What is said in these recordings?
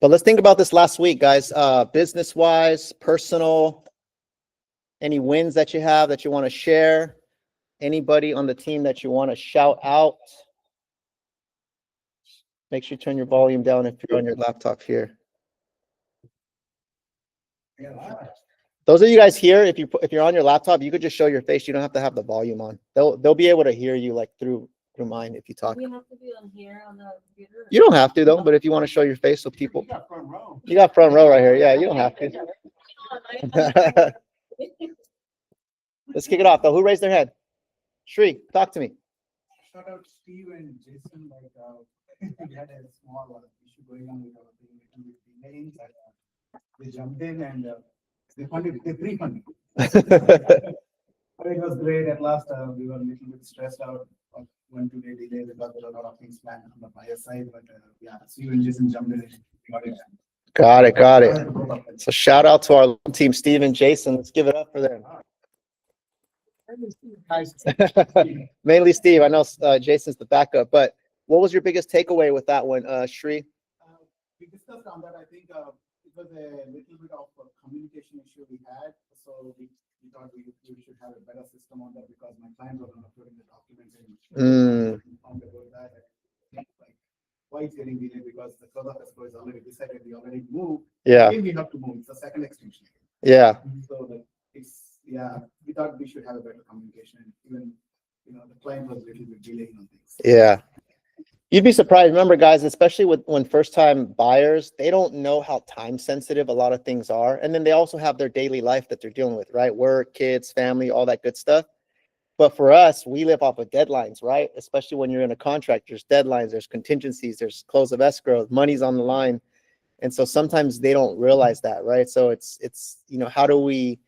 But let's think about this last week, guys. Business wise, personal, any wins that you have that you want to share, anybody on the team that you want to shout out. Make sure you turn your volume down if you're on your laptop here. Those of you guys here, if you're on your laptop, you could just show your face. You don't have to have the volume on. They'll be able to hear you like through mine if you talk. We have to be on here on the computer. You don't have to though, but if you want to show your face so people. You got front row right here. Yeah, you don't have to. Let's kick it off though. Who raised their hand? Shri, talk to me. Shout out Steve and Jason. We had a small issue going on with the names. They jumped in and they pre-funded. It was great. At last, we were a little bit stressed out. 1-2 day delay because there were a lot of things planned on the buyer side. But yeah, Steve and Jason jumped in and got it done. Got it. So shout out to our team, Steve and Jason. Let's give it up for them. Mainly Steve. I know Jason's the backup, but what was your biggest takeaway with that one, Shri? We discussed on that. I think it was a little bit of a communication issue we had. So we thought we should have a better system on that because my clients were not putting the documents in. On the road that, like, why it's getting delayed because the close of escrow is already decided. We already moved. Yeah. We have to move. It's a second extension. Yeah. So we thought we should have a better communication. Even the client was a little bit delaying on things. Yeah. You'd be surprised. Remember, guys, especially when first-time buyers, they don't know how time-sensitive a lot of things are. And then they also have their daily life that they're dealing with, right? Work, kids, family, all that good stuff. But for us, we live off of deadlines, right? Especially when you're in a contract, there's deadlines, there's contingencies, there's close of escrow, money's on the line. And so sometimes they don't realize that, right? So it's how do we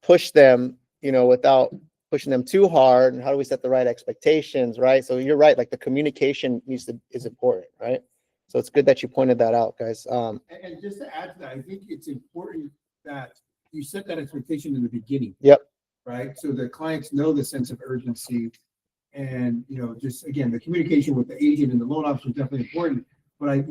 push them, without pushing them too hard, and how do we set the right expectations, right? So you're right, like the communication is important, right? So it's good that you pointed that out, guys. And just to add to that, I think it's important that you set that expectation in the beginning. Yep. Right. So the clients know the sense of urgency, and just again, the communication with the agent and the loan officer is definitely important. But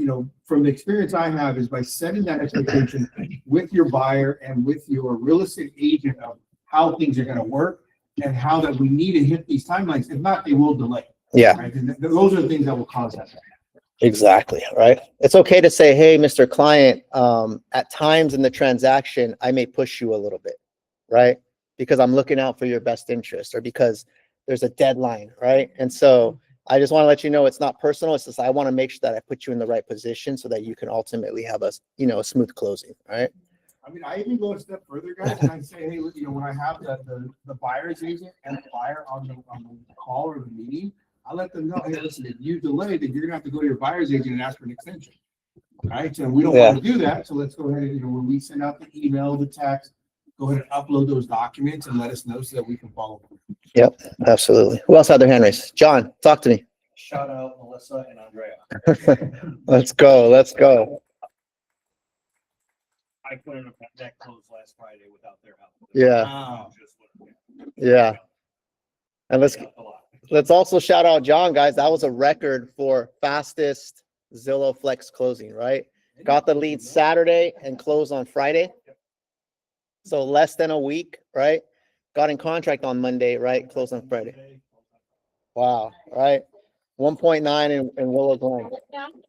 from the experience I have is by setting that expectation with your buyer and with your real estate agent of how things are going to work and how that we need to hit these timelines. If not, they will delay. Yeah. Right? And those are the things that will cause that. Exactly. Right. It's okay to say, hey, Mr. Client, at times in the transaction, I may push you a little bit, right? Because I'm looking out for your best interest or because there's a deadline, right? And so I just want to let you know it's not personal. It's just I want to make sure that I put you in the right position so that you can ultimately have a smooth closing, right? I mean, I even go a step further, guys, and I say, hey, when I have the buyer's agent and the buyer on the call or the meeting, I let them know, hey, listen, if you delay, then you're gonna have to go to your buyer's agent and ask for an extension, right? So we don't want to do that. So let's go ahead and when we send out the email, the text, go ahead and upload those documents and let us know so that we can follow them. Yep, absolutely. Who else had their hand raised? John, talk to me. Shout out Melissa and Andrea. Let's go. I put in that close last Friday without their help. Yeah. Wow. Yeah. And let's also shout out John, guys. That was a record for fastest Zillow Flex closing, right? Got the lead Saturday and closed on Friday. So less than a week, right? Got in contract on Monday, right? Closed on Friday. Wow, right? 1.9 in Willow Glen.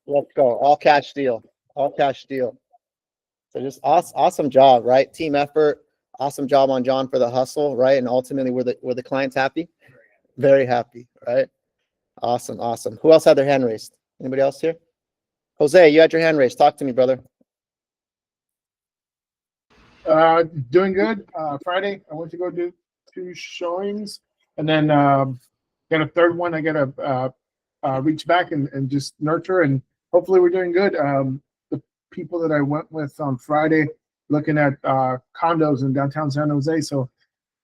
Let's go. All cash deal. So just awesome job, right? Team effort. Awesome job on John for the hustle, right? And ultimately, were the clients happy? Very happy, right? Awesome. Who else had their hand raised? Anybody else here? Jose, you had your hand raised. Talk to me, brother. Doing good. Friday, I went to go do 2 showings, and then got a third one. I got to reach back and just nurture, and hopefully we're doing good. The people that I went with on Friday, looking at condos in downtown San Jose, so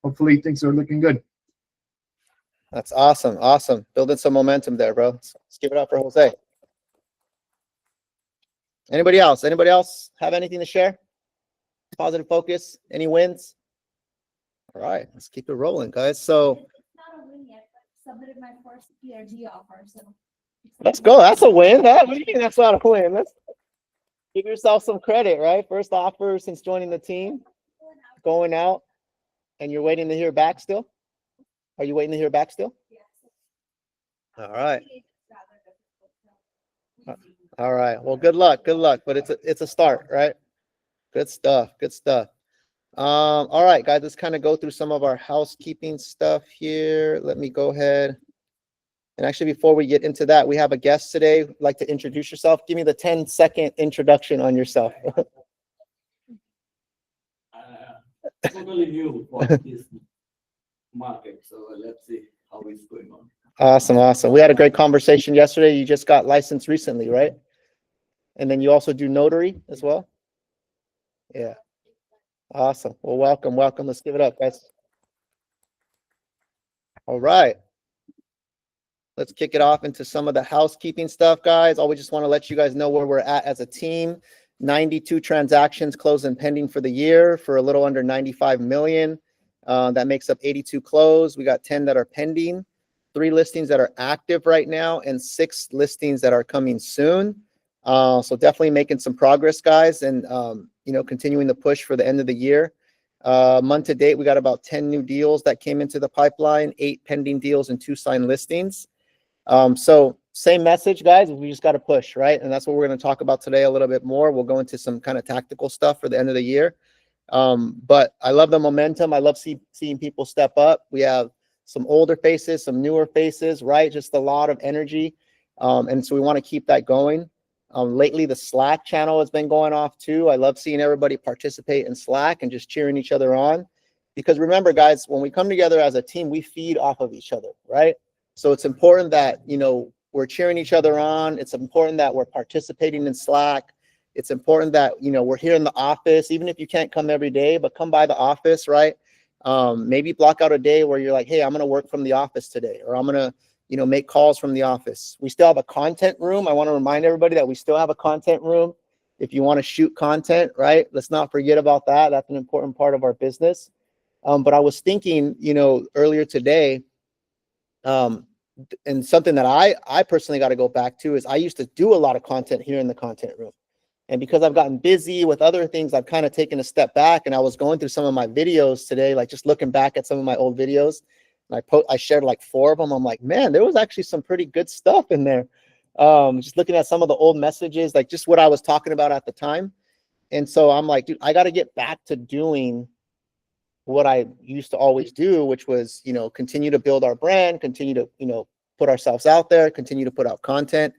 hopefully things are looking good. That's awesome. Building some momentum there, bro. Let's give it up for Jose. Anybody else have anything to share? Positive focus, any wins? All right, let's keep it rolling, guys. So It's not a win yet, but submitted my first PRG offer, so let's go. That's a win. What do you mean that's not a win? Give yourself some credit, right? First offer since joining the team, going out, and you're waiting to hear back still? Are you waiting to hear back still? All right. All right. Well, good luck. Good luck. But it's a start, right? Good stuff. Good stuff. All right, guys, let's kind of go through some of our housekeeping stuff here. Let me go ahead. And actually, before we get into that, we have a guest today. Would like to introduce yourself. Give me the 10-second introduction on yourself. Totally new for this market, so let's see how it's going on. Awesome, awesome. We had a great conversation yesterday. You just got licensed recently, right? And then you also do notary as well? Yeah. Awesome. Well, welcome, welcome. Let's give it up, guys. All right. Let's kick it off into some of the housekeeping stuff, guys. Always just want to let you guys know where we're at as a team. 92 transactions closed and pending for the year for a little under 95 million. That makes up 82 closed. We got 10 that are pending, 3 listings that are active right now, and 6 listings that are coming soon. So definitely making some progress, guys, and continuing the push for the end of the year. Month to date, we got about 10 new deals that came into the pipeline, 8 pending deals, and 2 signed listings. So same message, guys. We just got to push, right? And that's what we're going to talk about today a little bit more. We'll go into some kind of tactical stuff for the end of the year. But I love the momentum. I love seeing people step up. We have some older faces, some newer faces, right? Just a lot of energy. And so we want to keep that going. Lately, the Slack channel has been going off too. I love seeing everybody participate in Slack and just cheering each other on. Because remember, guys, when we come together as a team, we feed off of each other, right? So it's important that, we're cheering each other on. It's important that we're participating in Slack. It's important that, we're here in the office, even if you can't come every day, but come by the office, right? Maybe block out a day where you're like, hey, I'm going to work from the office today, or I'm going to, make calls from the office. We still have a content room. I want to remind everybody that we still have a content room. If you want to shoot content, right? Let's not forget about that. That's an important part of our business. But I was thinking, earlier today, and something that I personally got to go back to is I used to do a lot of content here in the content room. And because I've gotten busy with other things, I've kind of taken a step back, and I was going through some of my videos today, like just looking back at some of my old videos. And I shared like 4 of them. I'm like, man, there was actually some pretty good stuff in there. Just looking at some of the old messages, like just what I was talking about at the time. And so I'm like, dude, I got to get back to doing what I used to always do, which was, continue to build our brand, continue to, put ourselves out there, continue to put out content.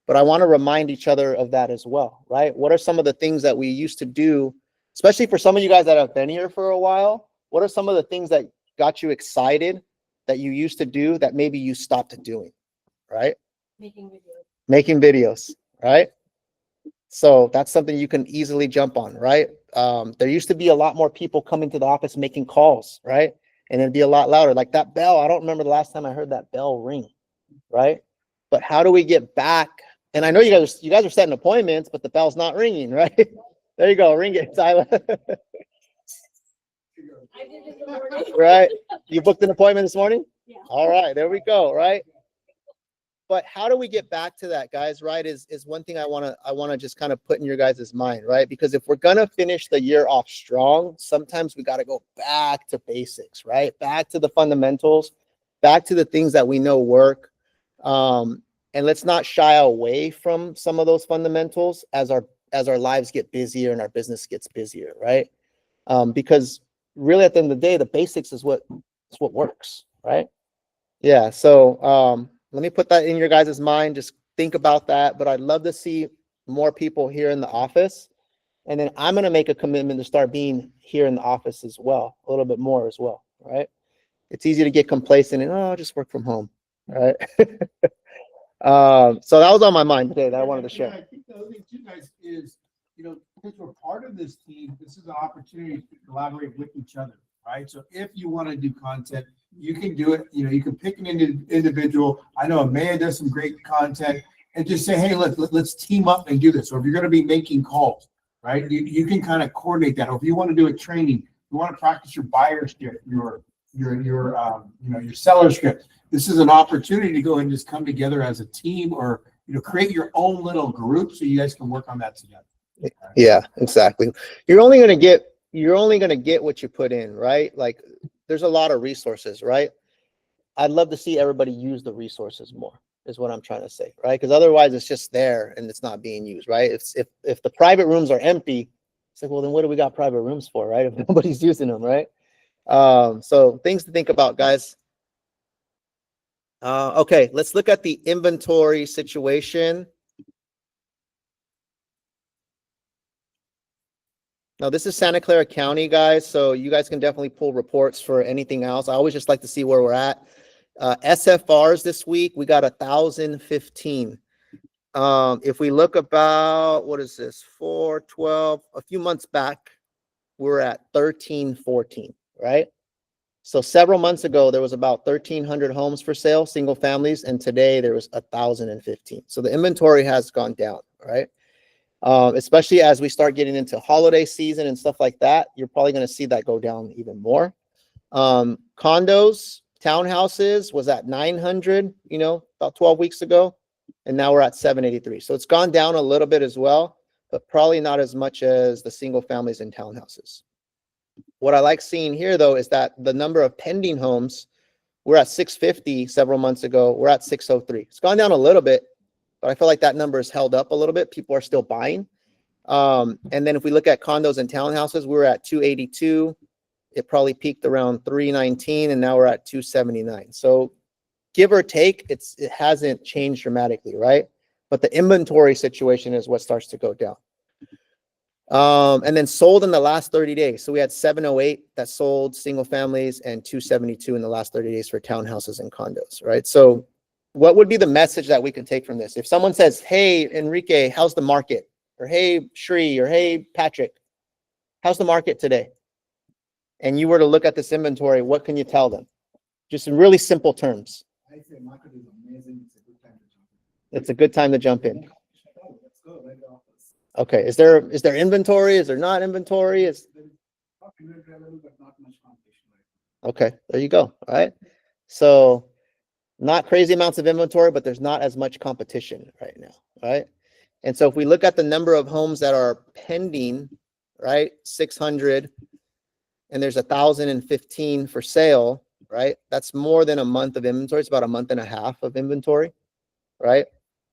But I want to remind each other of that as well, right? What are some of the things that we used to do, especially for some of you guys that have been here for a while? What are some of the things that got you excited that you used to do that maybe you stopped doing, right? Making videos, right? So that's something you can easily jump on, right? There used to be a lot more people coming to the office making calls, right? And it'd be a lot louder. Like that bell, I don't remember the last time I heard that bell ring, right? But how do we get back? And I know you guys are setting appointments, but the bell's not ringing, right? There you go, ring it, Tyler. I did it in the morning. Right? You booked an appointment this morning? Yeah. All right, there we go, right? But how do we get back to that, guys, right, is one thing I want to just kind of put in your guys' mind, right? Because if we're going to finish the year off strong, sometimes we got to go back to basics, right? Back to the fundamentals, back to the things that we know work. And let's not shy away from some of those fundamentals as our lives get busier and our business gets busier, right? Because really at the end of the day, the basics is what works, right? Yeah, so let me put that in your guys' mind. Just think about that. But I'd love to see more people here in the office. And then I'm going to make a commitment to start being here in the office as well, a little bit more as well, right? It's easy to get complacent and, I'll just work from home, right? So that was on my mind today that I wanted to share. I think the other thing too, guys, is, because we're part of this team, this is an opportunity to collaborate with each other, right? So if you want to do content, you can do it. You can pick an individual. I know Amaya does some great content, and just say, hey, let's team up and do this. Or if you're going to be making calls, right, you can kind of coordinate that. Or if you want to do a training, you want to practice your buyer script, your seller script. This is an opportunity to go ahead and just come together as a team, or create your own little group so you guys can work on that together. Yeah, exactly. You're only gonna get what you put in, right? Like there's a lot of resources, right? I'd love to see everybody use the resources more, is what I'm trying to say, right? Because otherwise it's just there and it's not being used, right? If the private rooms are empty, it's like, well, then what do we got private rooms for, right? If nobody's using them, right? So things to think about, guys. Okay, let's look at the inventory situation. Now, this is Santa Clara County, guys, so you guys can definitely pull reports for anything else. I always just like to see where we're at. SFRs this week, we got 1,015. If we look about, what is this, 412, a few months back, we're at 1314, right? So several months ago, there was about 1,300 homes for sale, single families, and today there was 1,015. So the inventory has gone down, right? Especially as we start getting into holiday season and stuff like that, you're probably going to see that go down even more. Condos, townhouses was at 900, about 12 weeks ago, and now we're at 783. So it's gone down a little bit as well, but probably not as much as the single families and townhouses. What I like seeing here, though, is that the number of pending homes, we're at 650 several months ago. We're at 603. It's gone down a little bit, but I feel like that number is held up a little bit. People are still buying. And then if we look at condos and townhouses, we were at 282. It probably peaked around 319, and now we're at 279. So give or take, it hasn't changed dramatically, right? But the inventory situation is what starts to go down. And then sold in the last 30 days. So we had 708 that sold single families and 272 in the last 30 days for townhouses and condos, right? So what would be the message that we can take from this? If someone says, hey, Enrique, how's the market? Or hey, Shri, or hey, Patrick, how's the market today? And you were to look at this inventory, what can you tell them? Just in really simple terms. I say market is amazing. It's a good time to jump in. Let's go right off. Okay. Is there inventory? Is there not inventory? But not much competition. Okay. There you go. All right. So not crazy amounts of inventory, but there's not as much competition right now. Right. And so if we look at the number of homes that are pending, right, 600, and there's 1,015 for sale, right? That's more than a month of inventory. It's about a month and a half of inventory, right?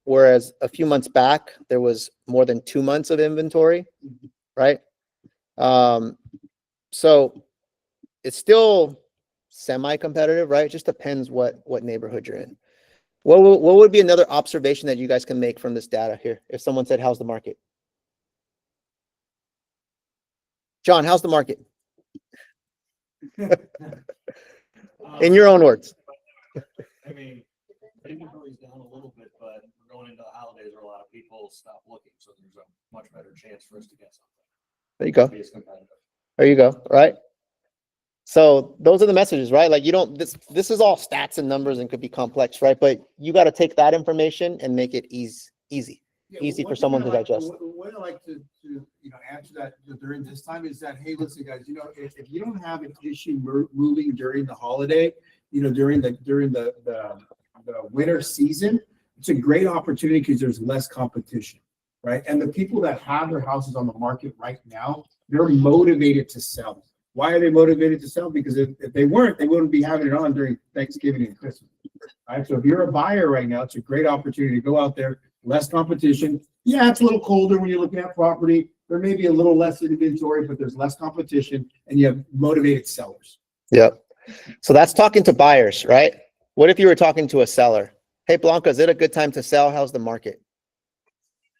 Whereas a few months back, there was more than 2 months of inventory, right? So it's still semi-competitive, right? It just depends what neighborhood you're in. What would be another observation that you guys can make from this data here? If someone said, how's the market? John, how's the market? In your own words. I mean, inventory's down a little bit, but we're going into the holidays where a lot of people stop looking, so there's a much better chance for us to get something. There you go. Be as competitive. There you go. Right. So those are the messages, right? Like this is all stats and numbers and could be complex, right? But you got to take that information and make it easy for someone to digest. What I like to add to that during this time is that, hey, listen, guys, if you don't have an issue moving during the holiday, during the winter season, it's a great opportunity because there's less competition, right? And the people that have their houses on the market right now, they're motivated to sell. Why are they motivated to sell? Because if they weren't, they wouldn't be having it on during Thanksgiving and Christmas. All right. So if you're a buyer right now, it's a great opportunity to go out there, less competition. Yeah, it's a little colder when you're looking at property. There may be a little less inventory, but there's less competition and you have motivated sellers. Yep. So that's talking to buyers, right? What if you were talking to a seller? Hey, Blanca, is it a good time to sell? How's the market?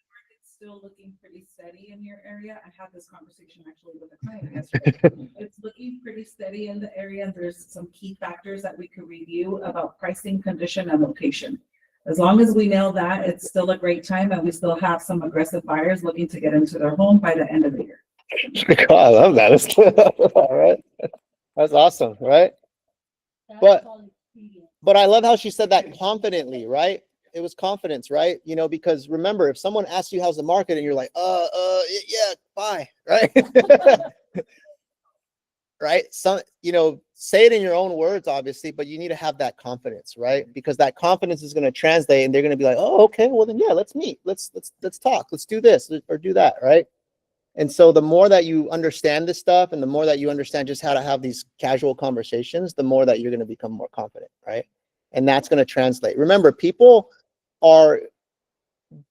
Market's still looking pretty steady in your area. I had this conversation actually with a client yesterday. It's looking pretty steady in the area. There's some key factors that we could review about pricing, condition, and location. As long as we nail that, it's still a great time, and we still have some aggressive buyers looking to get into their home by the end of the year. God, I love that. That's good. All right. That's awesome, right? But I love how she said that confidently, right? It was confidence, right? Because remember, if someone asks you how's the market and you're like, yeah, buy, right? right? Some, say it in your own words, obviously, but you need to have that confidence, right? Because that confidence is going to translate and they're going to be like, oh, okay, well then, yeah, let's meet. Let's talk. Let's do this or do that. Right. And so the more that you understand this stuff and the more that you understand just how to have these casual conversations, the more that you're going to become more confident. Right. And that's going to translate. Remember,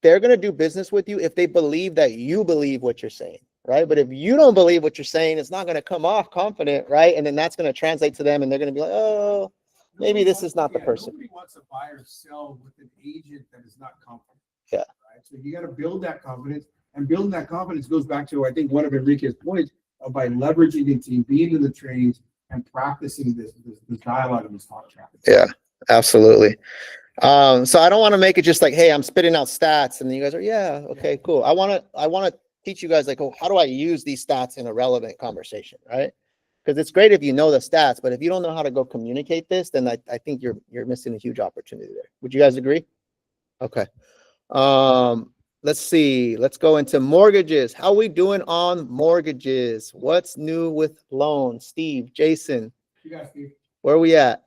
they're going to do business with you if they believe that you believe what you're saying. Right. But if you don't believe what you're saying, it's not going to come off confident. Right. And then that's going to translate to them and they're going to be like, oh, maybe this is not the person. Nobody wants to buy or sell with an agent that is not confident. Yeah. Right? So you got to build that confidence, and building that confidence goes back to, I think, one of Enrique's points of by leveraging the team, being in the trainings and practicing this dialogue and this talk track. Yeah, absolutely. So I don't want to make it just like, hey, I'm spitting out stats and then you guys are, yeah, okay, cool. I want to teach you guys like, oh, how do I use these stats in a relevant conversation, right? Because it's great if you know the stats, but if you don't know how to go communicate this, then I think you're missing a huge opportunity there. Would you guys agree? Okay. Let's see. Let's go into mortgages. How are we doing on mortgages? What's new with loans? Steve, Jason, You guys, Steve. where are we at?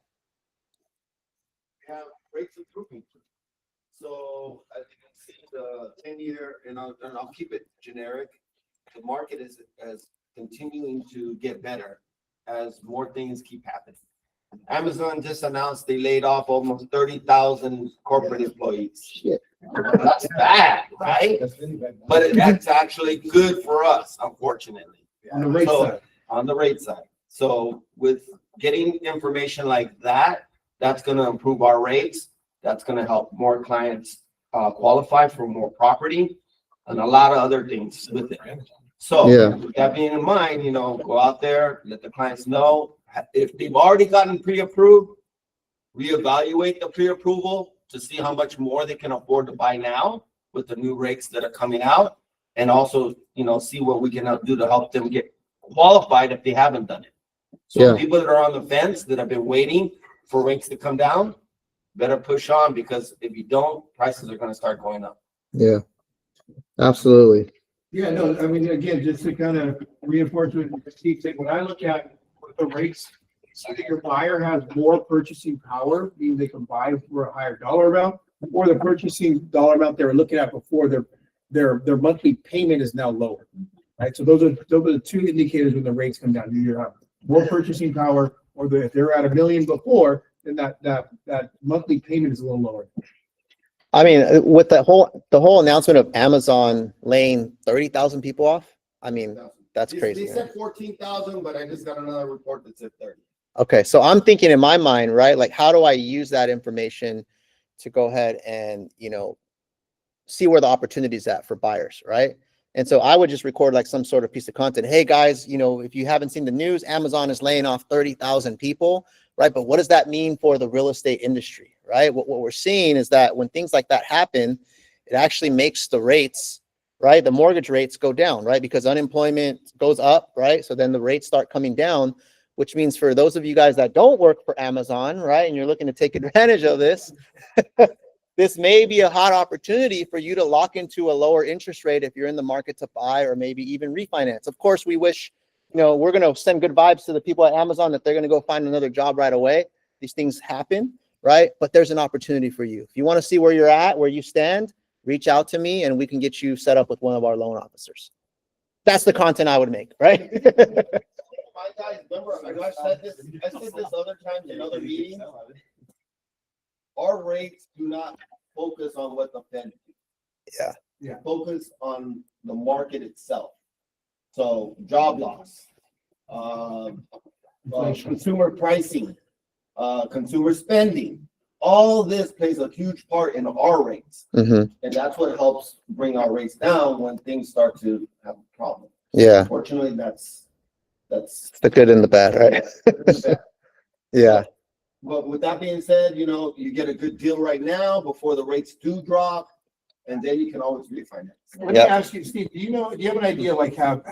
Have rates improving. So as you can see, the 10-year, and I'll keep it generic. The market is continuing to get better as more things keep happening. Amazon just announced they laid off almost 30,000 corporate employees. Shit. That's bad, right? That's really bad. But that's actually good for us, unfortunately. On the rate So, side. on the rate side. So with getting information like that, that's going to improve our rates. That's going to help more clients qualify for more property and a lot of other things with it. So Yeah. with that being in mind, go out there, let the clients know if they've already gotten pre-approved, reevaluate the pre-approval to see how much more they can afford to buy now with the new rates that are coming out. And also, see what we can do to help them get qualified if they haven't done it. So Yeah. people that are on the fence that have been waiting for rates to come down, better push on, because if you don't, prices are going to start going up. Yeah, absolutely. Yeah, no, I mean, again, just to kind of reinforce what Steve said, when I look at the rates, either your buyer has more purchasing power, meaning they can buy for a higher dollar amount, or the purchasing dollar amount they were looking at before, their monthly payment is now lower. Right, so those are the two indicators when the rates come down. You have more purchasing power, or if they're at $1 million before, then that monthly payment is a little lower. I mean, with the whole announcement of Amazon laying 30,000 people off, I mean, that's crazy. They said 14,000, but I just got another report that said 30. Okay, so I'm thinking in my mind, right? Like, how do I use that information to go ahead and, see where the opportunity is at for buyers, right? And so I would just record like some sort of piece of content. Hey guys, if you haven't seen the news, Amazon is laying off 30,000 people, right? But what does that mean for the real estate industry, right? What we're seeing is that when things like that happen, it actually makes the rates, right? The mortgage rates go down, right? Because unemployment goes up, right? So then the rates start coming down, which means for those of you guys that don't work for Amazon, right? And you're looking to take advantage of this, this may be a hot opportunity for you to lock into a lower interest rate if you're in the market to buy or maybe even refinance. Of course, we wish, we're going to send good vibes to the people at Amazon that they're going to go find another job right away. These things happen, right? But there's an opportunity for you. If you want to see where you're at, where you stand, reach out to me and we can get you set up with one of our loan officers. That's the content I would make, right? My guys, remember, I said this other times in other meetings. Our rates do not focus on what the Fed do. Yeah. Focus on the market itself. So job loss, consumer pricing, consumer spending, all this plays a huge part in our rates. Mm-hmm. And that's what helps bring our rates down when things start to have a problem. Yeah. Unfortunately, that's The good and the bad, right? Yeah. But with that being said, you get a good deal right now before the rates do drop, and then you can always refinance. Let me ask you, Steve, do you have an idea, like have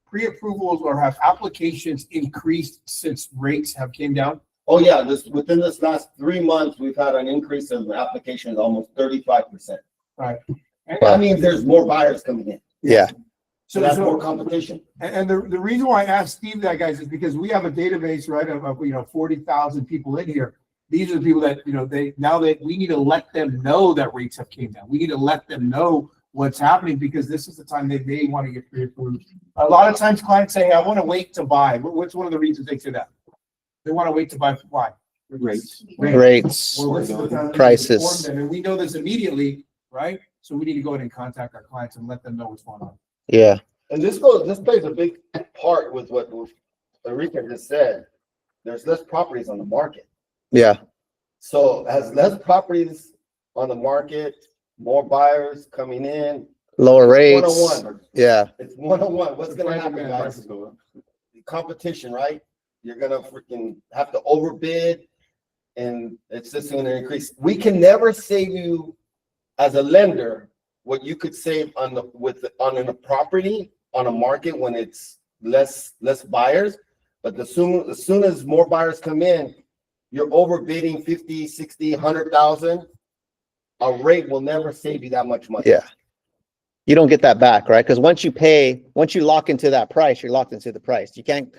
pre-approvals or have applications increased since rates have came down? Oh yeah, within this last 3 months, we've had an increase of applications almost 35%. Right. That means there's more buyers coming in. Yeah. So that's more competition. And the reason why I asked Steve that, guys, is because we have a database, right, of 40,000 people in here. These are the people that, now that we need to let them know that rates have came down. We need to let them know what's happening, because this is the time they may want to get pre-approved. A lot of times clients say, hey, I want to wait to buy. What's one of the reasons they say that? They want to wait to buy. Why? Rates. Rates, Well, this is the time we prices. inform them, and we know this immediately, right? So we need to go ahead and contact our clients and let them know what's going on. Yeah. And this plays a big part with what Enrique just said. There's less properties on the market. Yeah. So as less properties on the market, more buyers coming in. Lower It's rates. 101. Yeah. It's 101. What's gonna happen, Demand, guys? prices go up. The competition, right? You're gonna freaking have to overbid, and it's just gonna increase. We can never save you as a lender what you could save on a property on a market when it's less buyers. But as soon as more buyers come in, you're overbidding 50, 60, 100,000. A rate will never save you that much money. Yeah. You don't get that back, right? Because once you lock into that price, you're locked into the price. You can't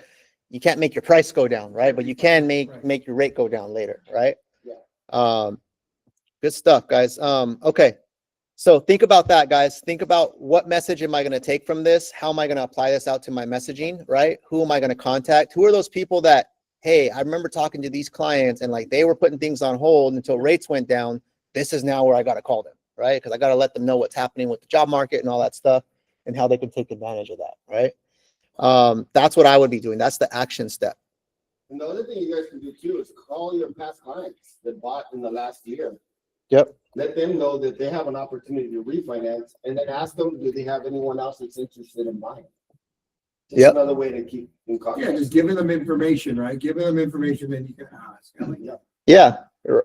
make your price go down, right? But you can make your rate go down later, right? Yeah. Good stuff, guys. Okay. So think about that, guys. Think about, what message am I going to take from this? How am I going to apply this out to my messaging, right? Who am I going to contact? Who are those people that, hey, I remember talking to these clients and like they were putting things on hold until rates went down. This is now where I got to call them, right? Because I got to let them know what's happening with the job market and all that stuff and how they can take advantage of that, right? That's what I would be doing. That's the action step. And the other thing you guys can do too is call your past clients that bought in the last year. Yep. Let them know that they have an opportunity to refinance, and then ask them, do they have anyone else that's interested in buying? Just Yep. another way to keep in contact. Yeah, just giving them information, right? Giving them information, then you can ask. Yeah. Yeah.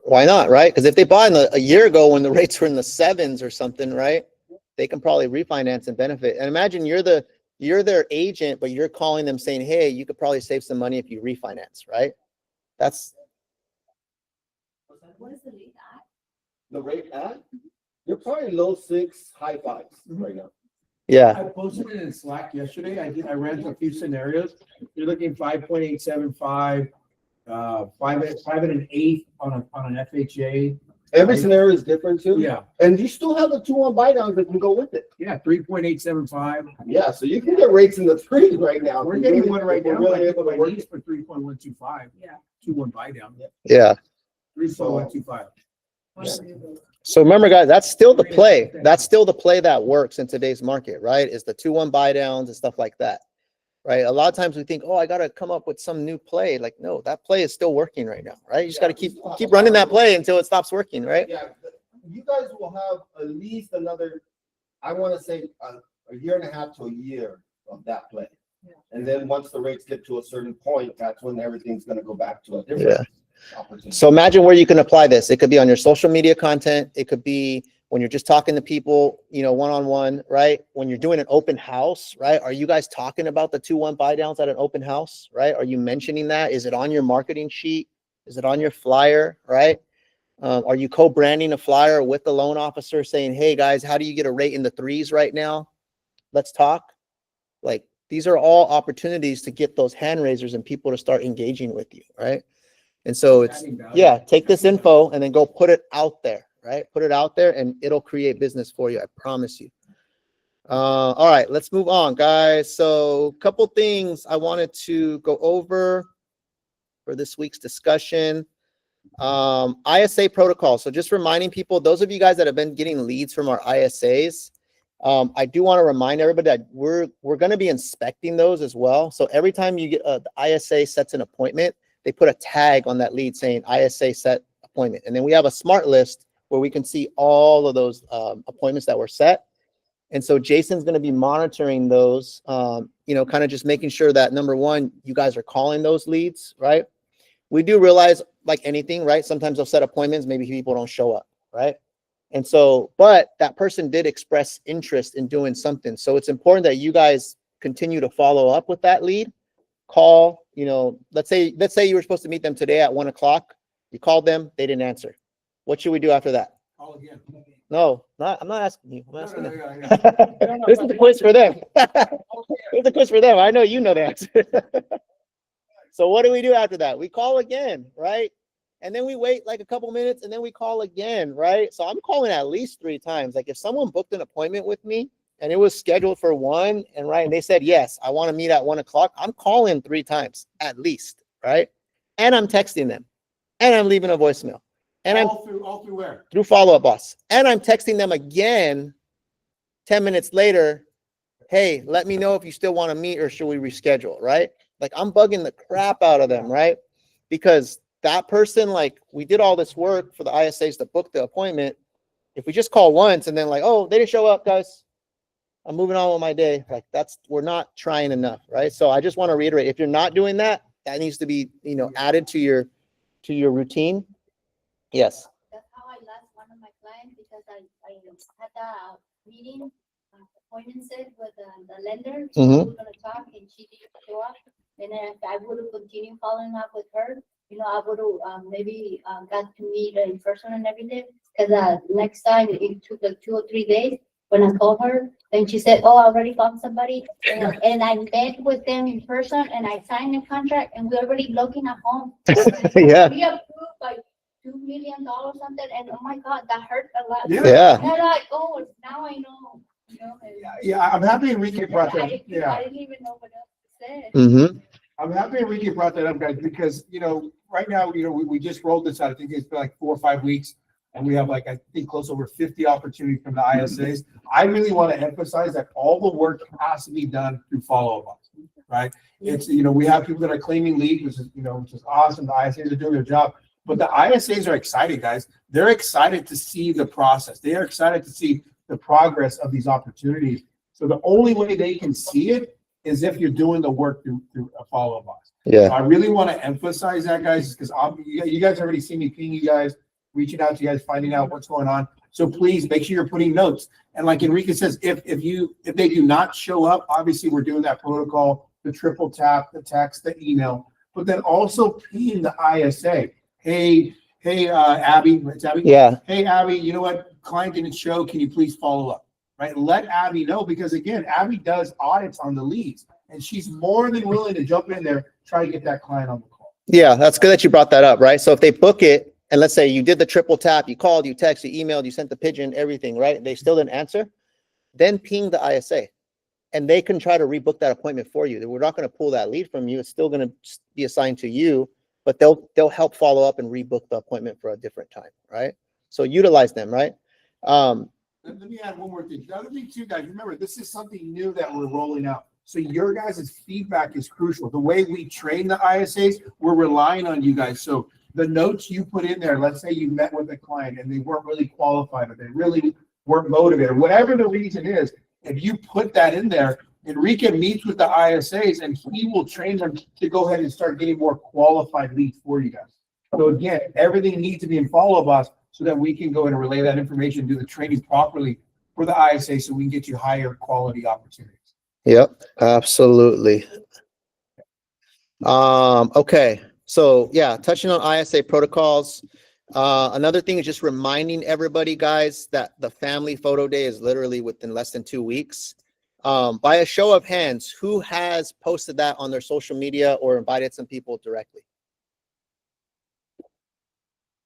Why not, right? Because if they bought a year ago when the rates were in the 7s or something, right? They can probably refinance and benefit. And imagine you're their agent, but you're calling them saying, hey, you could probably save some money if you refinance, right? That's What is the lead at? The rate at, you're probably low 6, high 5s right now. yeah. I posted it in Slack yesterday. I ran a few scenarios. You're looking 5.875, 5.125 on an FHA. Every scenario is different too. Yeah, And you still have the 2-1 buy downs that can go with it. yeah, 3.875. Yeah, so you can get rates in the 3s right now. We're getting one right We're now. really Really able to work it. for 3.125. Yeah. 2-1 buy down. Yeah. 3.125. So remember, guys, that's still the play. That's still the play that works in today's market, right? Is the 2-1 buy downs and stuff like that, right? A lot of times we think, oh, I got to come up with some new play. Like, no, that play is still working right now, right? You just got to keep running that play until it stops working, right? Yeah, you guys will have at least another, I want to say, a year and a half to a year of that play. Yeah. And then once the rates get to a certain point, that's when everything's going to go back to a different opportunity. So imagine where you can apply this. It could be on your social media content. It could be when you're just talking to people, one-on-one, right? When you're doing an open house, right? Are you guys talking about the 2-1 buy downs at an open house, right? Are you mentioning that? Is it on your marketing sheet? Is it on your flyer, right? Are you co-branding a flyer with the loan officer saying, hey guys, how do you get a rate in the 3s right now? Let's talk. Like, these are all opportunities to get those hand raisers and people to start engaging with you, right? And so it's, yeah, take this info and then go put it out there, right? Put it out there and it'll create business for you. I promise you. All right, let's move on, guys. So a couple things I wanted to go over for this week's discussion. ISA protocol. So just reminding people, those of you guys that have been getting leads from our ISAs, I do want to remind everybody that we're going to be inspecting those as well. So every time you get the ISA sets an appointment, they put a tag on that lead saying ISA set appointment. And then we have a smart list where we can see all of those appointments that were set. And so Jason's going to be monitoring those, kind of just making sure that, number one, you guys are calling those leads, right? We do realize, like anything, right? Sometimes they'll set appointments, maybe people don't show up, right? And so, but that person did express interest in doing something. So it's important that you guys continue to follow up with that lead. Call, let's say you were supposed to meet them today at 1 o'clock. You called them, they didn't answer. What should we do after that? Call again. No, I'm not asking you. I'm No, asking no, them. yeah. This is the quiz for them. This is the quiz for them. I know you know the answer. So what do we do after that? We call again, right? And then we wait like a couple minutes and then we call again, right? So I'm calling at least 3 times. Like if someone booked an appointment with me and it was scheduled for 1 and they said, yes, I want to meet at 1 o'clock. I'm calling 3 times at least, right? And I'm texting them and I'm leaving a voicemail and I'm All through where? through Follow-Up Boss. And I'm texting them again 10 minutes later. Hey, let me know if you still want to meet or should we reschedule, right? Like I'm bugging the crap out of them, right? Because that person, like we did all this work for the ISAs to book the appointment. If we just call once and then like, oh, they didn't show up, guys, I'm moving on with my day. Like we're not trying enough, right? So I just want to reiterate, if you're not doing that, that needs to be, added to your routine. Yes. That's how I lost one of my clients because I had a meeting, appointment set with the lender. We Mhm. were gonna talk and she didn't show up. And then if I would have continued following up with her, I would have maybe got to meet her in person and everything. Because next time it took like 2 or 3 days. When I called her, then she said, "Oh, I already found somebody." And I met with them in person and I signed a contract and we're already looking at home. Yeah. We approved like $2 million something, and oh my God, that hurt a lot. Yeah. And like, oh, now I know, and Yeah, I'm happy Enrique brought I that. didn't, Yeah. I didn't even know what else to say. Mm-hmm. I'm happy Enrique brought that up, guys, because, right now, we just rolled this out. I think it's been like 4 or 5 weeks. And we have I think close over 50 opportunities from the ISAs. I really want to emphasize that all the work has to be done through Follow-Up, right? It's, we have people that are claiming leads, which is awesome. The ISAs are doing their job. But the ISAs are excited, guys. They're excited to see the process. They are excited to see the progress of these opportunities. So the only way they can see it is if you're doing the work through a Follow-Up box. Yeah. So I really want to emphasize that, guys, because you guys already see me ping you guys, reaching out to you guys, finding out what's going on. So please make sure you're putting notes. And like Enrique says, if they do not show up, obviously we're doing that protocol, the triple tap, the text, the email, but then also ping the ISA. Hey, Abby, it's Abby. Yeah. Hey, Abby, you know what? Client didn't show. Can you please follow up? Right? Let Abby know, because again, Abby does audits on the leads and she's more than willing to jump in there, try to get that client on the call. Yeah, that's good that you brought that up, right? So if they book it, and let's say you did the triple tap, you called, you texted, you emailed, you sent the pigeon, everything, right? They still didn't answer, then ping the ISA and they can try to rebook that appointment for you. We're not going to pull that lead from you. It's still going to be assigned to you, but they'll help follow up and rebook the appointment for a different time, right? So utilize them, right? Let me add one more thing. The other thing too, guys, remember, this is something new that we're rolling out. So your guys' feedback is crucial. The way we train the ISAs, we're relying on you guys. So the notes you put in there, let's say you met with a client and they weren't really qualified or they really weren't motivated, whatever the reason is, if you put that in there, Enrique meets with the ISAs and he will train them to go ahead and start getting more qualified leads for you guys. So again, everything needs to be in Follow-Up so that we can go in and relay that information, do the training properly for the ISA so we can get you higher quality opportunities. Yep, absolutely. Okay. So yeah, touching on ISA protocols. Another thing is just reminding everybody, guys, that the family photo day is literally within less than 2 weeks. By a show of hands, who has posted that on their social media or invited some people directly?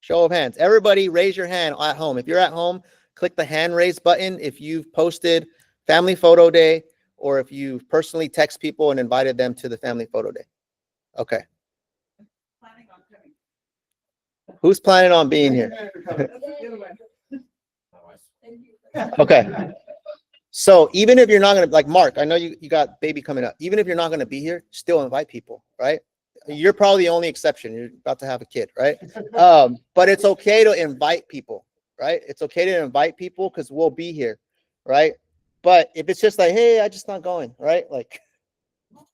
Show of hands. Everybody raise your hand at home. If you're at home, click the hand raise button if you've posted family photo day or if you've personally text people and invited them to the family photo day. Okay. Planning on coming. Who's planning on being here? Okay. So even if you're not going to, like Mark, I know you got baby coming up. Even if you're not going to be here, still invite people, right? You're probably the only exception. You're about to have a kid, right? But it's okay to invite people, right? It's okay to invite people because we'll be here, right? But if it's just like, hey, I'm just not going, right? Like,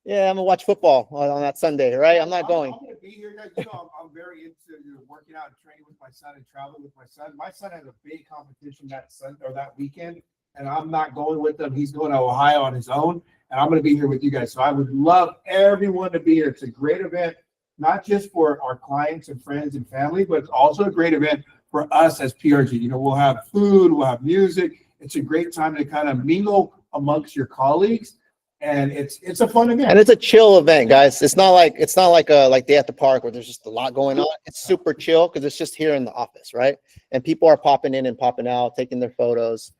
yeah, I'm gonna watch football on that Sunday, right? I'm not going. I'm gonna be here, guys. I'm very into working out and training with my son and traveling with my son. My son has a big competition that weekend, and I'm not going with him. He's going to Ohio on his own, and I'm going to be here with you guys. So I would love everyone to be here. It's a great event, not just for our clients and friends and family, but it's also a great event for us as PRG. You know, we'll have food, we'll have music. It's a great time to kind of mingle amongst your colleagues, and it's a fun event. And it's a chill event, guys. It's not like like Day at the Park where there's just a lot going on. It's super chill because it's just here in the office, right? And people are popping in and popping out, taking their photos.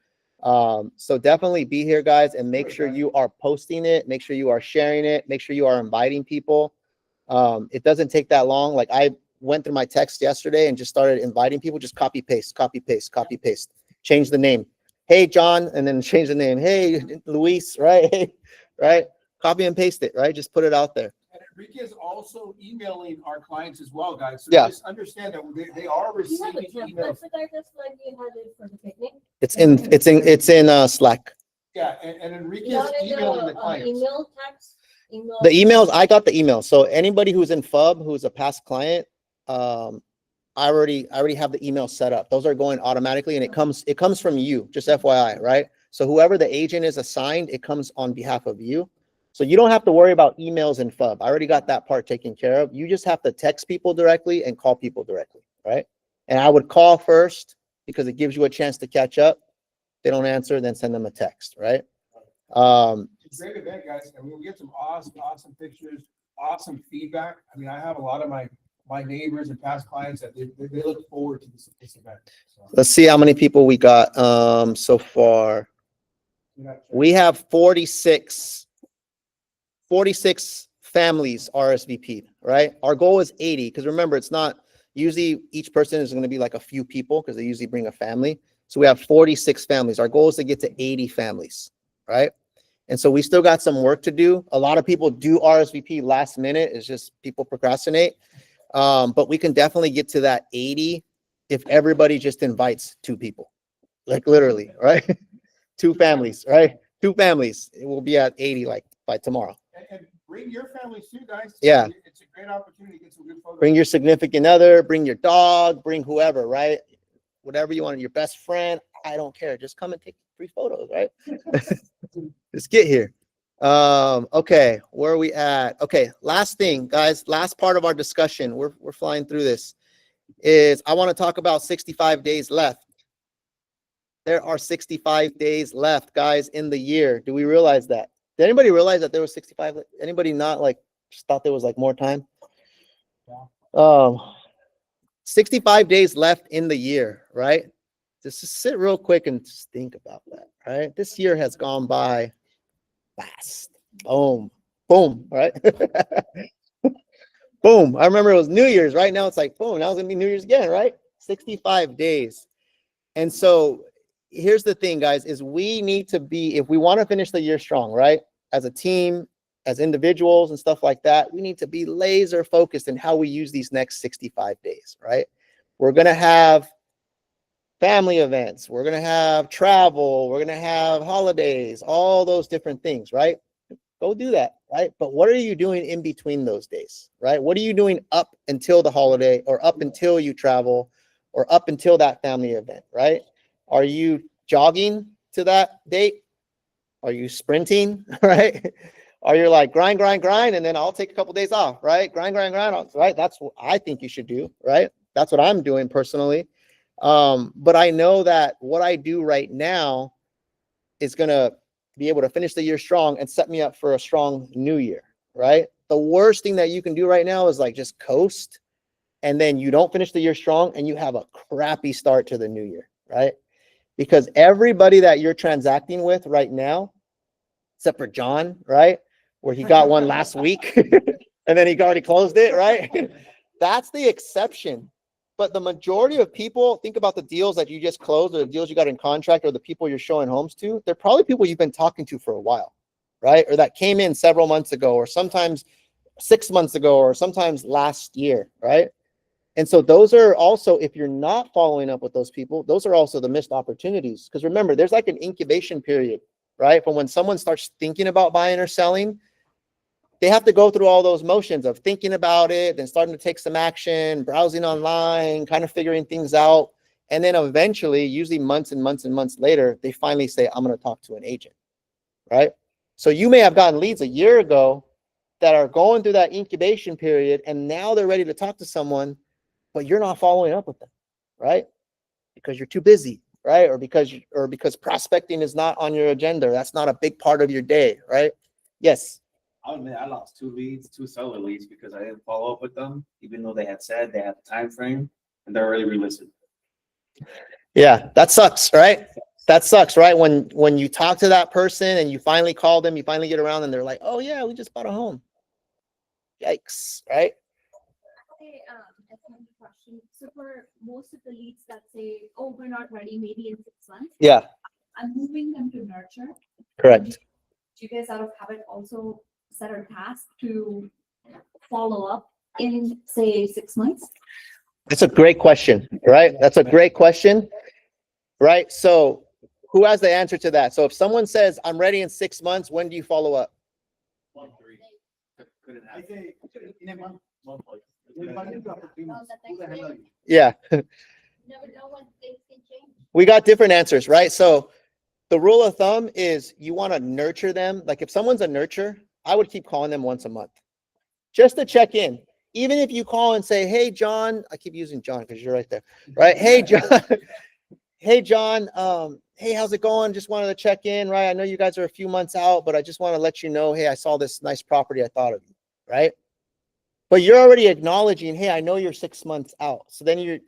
So definitely be here, guys, and make sure you are posting it. Make sure you are sharing it. Make sure you are inviting people. It doesn't take that long. Like I went through my text yesterday and just started inviting people. Just copy paste, copy paste, copy paste. Change the name. Hey, John, and then change the name. Hey, Luis, right? Right? Copy and paste it, right? Just put it out there. And Enrique is also emailing our clients as well, guys. So Yeah. just understand that they are receiving emails. It's in Slack. Yeah, and Enrique is emailing the clients. Email, text, email. The emails, I got the email. So anybody who's in FUB, who's a past client, I already have the email set up. Those are going automatically, and it comes from you, just FYI, right? So whoever the agent is assigned, it comes on behalf of you. So you don't have to worry about emails in FUB. I already got that part taken care of. You just have to text people directly and call people directly, right? And I would call first because it gives you a chance to catch up. If they don't answer, then send them a text, right? It's a great event, guys. I mean, we get some awesome pictures, awesome feedback. I mean, I have a lot of my neighbors and past clients that they look forward to this event. So, Let's see how many people we got so far. We have 46 families RSVP'd, right? Our goal is 80 because remember, it's not usually each person is going to be like a few people because they usually bring a family. So we have 46 families. Our goal is to get to 80 families, right? And so we still got some work to do. A lot of people do RSVP last minute. It's just people procrastinate. But we can definitely get to that 80 if everybody just invites 2 people, like literally, right? 2 families, right? 2 families. It will be at 80 like by tomorrow. and bring your families too, guys. Yeah. It's a great opportunity to get some good photos. Bring your significant other, bring your dog, bring whoever, right? Whatever you want, your best friend. I don't care. Just come and take 3 photos, right? Just get here. Okay, where are we at? Okay, last thing, guys, last part of our discussion. We're flying through this. Is I want to talk about 65 days left. There are 65 days left, guys, in the year. Do we realize that? Did anybody realize that there was 65? Anybody not like just thought there was like more time? 65 days left in the year, right? Just sit real quick and just think about that, right? This year has gone by fast. Boom, boom, right? Boom. I remember it was New Year's. Right now it's like, boom, now it's gonna be New Year's again, right? 65 days. And so here's the thing, guys, is we need to be, if we want to finish the year strong, right? As a team, as individuals and stuff like that, we need to be laser focused in how we use these next 65 days, right? We're going to have family events. We're going to have travel. We're going to have holidays, all those different things, right? Go do that, right? But what are you doing in between those days, right? What are you doing up until the holiday or up until you travel or up until that family event, right? Are you jogging to that date? Are you sprinting, right? Are you like grind, and then I'll take a couple days off, right? Grind, right? That's what I think you should do, right? That's what I'm doing personally. But I know that what I do right now is going to be able to finish the year strong and set me up for a strong new year, right? The worst thing that you can do right now is like just coast and then you don't finish the year strong and you have a crappy start to the new year, right? Because everybody that you're transacting with right now, except for John, right? Where he got one last week and then he already closed it, right? That's the exception. But the majority of people, think about the deals that you just closed or the deals you got in contract or the people you're showing homes to, they're probably people you've been talking to for a while, right? Or that came in several months ago or sometimes 6 months ago or sometimes last year, right? And so those are also, if you're not following up with those people, those are also the missed opportunities. Because remember, there's like an incubation period, right? From when someone starts thinking about buying or selling, they have to go through all those motions of thinking about it, then starting to take some action, browsing online, kind of figuring things out. And then eventually, usually months and months and months later, they finally say, I'm going to talk to an agent, right? So you may have gotten leads a year ago that are going through that incubation period, and now they're ready to talk to someone, but you're not following up with them, right? Because you're too busy, right? Or because prospecting is not on your agenda. That's not a big part of your day, right? Yes. I'll admit, I lost two seller leads because I didn't follow up with them, even though they had said they had a time frame and they're already relisted. Yeah, that sucks, right? That sucks, right? When you talk to that person and you finally call them, you finally get around and they're like, oh yeah, we just bought a home. Yikes, right? Okay, that's one question. So for most of the leads that say, oh, we're not ready, maybe in 6 months, Yeah, I'm moving them to nurture. correct. Do you guys out of habit also set a task to follow up in, say, 6 months? That's a great question, right? That's a great question, right? So who has the answer to that? So if someone says, I'm ready in 6 months, when do you follow up? 1, 3. Couldn't I happen. say, in a month. Monthly. In a month after 3 months. Who the hell are you? Yeah, Never know when things can change. we got different answers, right? So the rule of thumb is you want to nurture them. Like if someone's a nurture, I would keep calling them once a month just to check in. Even if you call and say, hey, John, I keep using John because you're right there, right? Hey, John, hey, John, hey, how's it going? Just wanted to check in, right? I know you guys are a few months out, but I just want to let you know, hey, I saw this nice property. I thought of you, right? But you're already acknowledging, hey, I know you're 6 months out. So then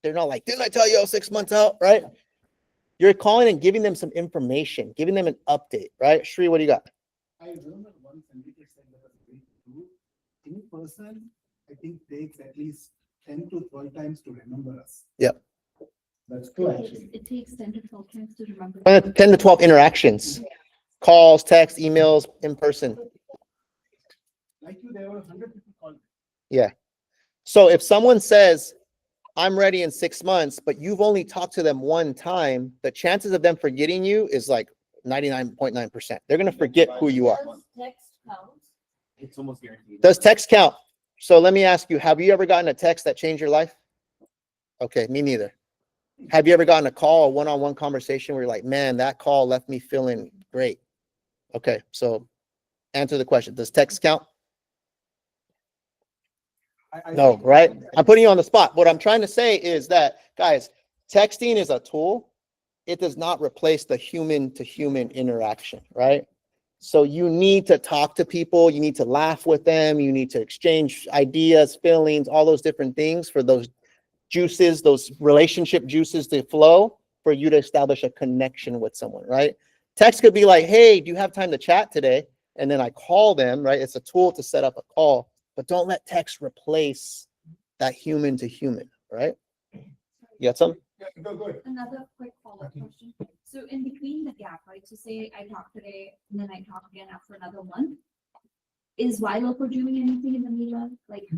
they're not like, didn't I tell you I was 6 months out, right? You're calling and giving them some information, giving them an update, right? Shri, what do you got? I remember once Enrique said that was a great tool. Any person, I think, takes at least 10 to 12 times to remember us. Yep. That's true, actually. It takes 10 to 12 times to remember. 10 to 12 interactions, calls, text, emails, in person. Like you, there were 100 people calling. Yeah. So if someone says, I'm ready in 6 months, but you've only talked to them one time, the chances of them forgetting you is like 99.9%. They're going to forget who you are. Does text count? It's almost guaranteed. Does text count? So let me ask you, have you ever gotten a text that changed your life? Okay, me neither. Have you ever gotten a call, a one-on-one conversation where you're like, man, that call left me feeling great? Okay, so answer the question. Does text count? No, right? I'm putting you on the spot. What I'm trying to say is that, guys, texting is a tool. It does not replace the human to human interaction, right? So you need to talk to people. You need to laugh with them. You need to exchange ideas, feelings, all those different things for those juices, those relationship juices to flow for you to establish a connection with someone, right? Text could be like, hey, do you have time to chat today? And then I call them, right? It's a tool to set up a call, but don't let text replace that human to human, right? You got something? Yeah, go ahead. Another quick follow-up question. So in between the gap, right? So say I talk today and then I talk again after another month. Is Viloper doing anything in the meanwhile? Like,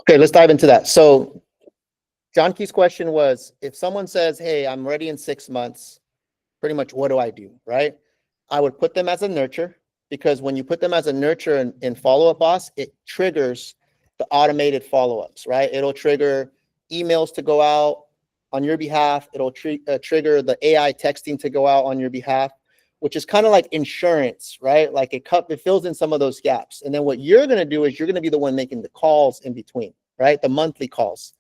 Okay, let's dive into that. So John Key's question was, if someone says, hey, I'm ready in 6 months, pretty much what do I do, right? I would put them as a nurture, because when you put them as a nurture in Follow-Up Boss, it triggers the automated follow-ups, right? It'll trigger emails to go out on your behalf. It'll trigger the AI texting to go out on your behalf, which is kind of like insurance, right? Like it fills in some of those gaps. And then what you're going to do is you're going to be the one making the calls in between, right? The monthly calls.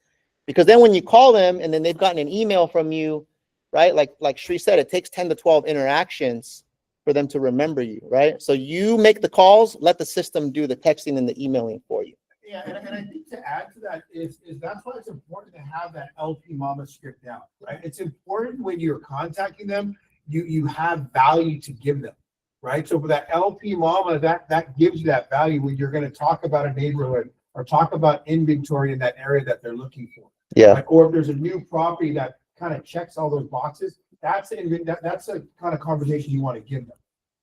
Because then when you call them and then they've gotten an email from you, right? Like Shri said, it takes 10 to 12 interactions for them to remember you, right? So you make the calls, let the system do the texting and the emailing for you. Yeah, and I think to add to that is that's why it's important to have that LP Mama script down, right? It's important when you're contacting them, you have value to give them, right? So for that LP Mama, that gives you that value when you're going to talk about a neighborhood or talk about inventory in that area that they're looking for. Yeah. Right? Or if there's a new property that kind of checks all those boxes, that's a kind of conversation you want to give them,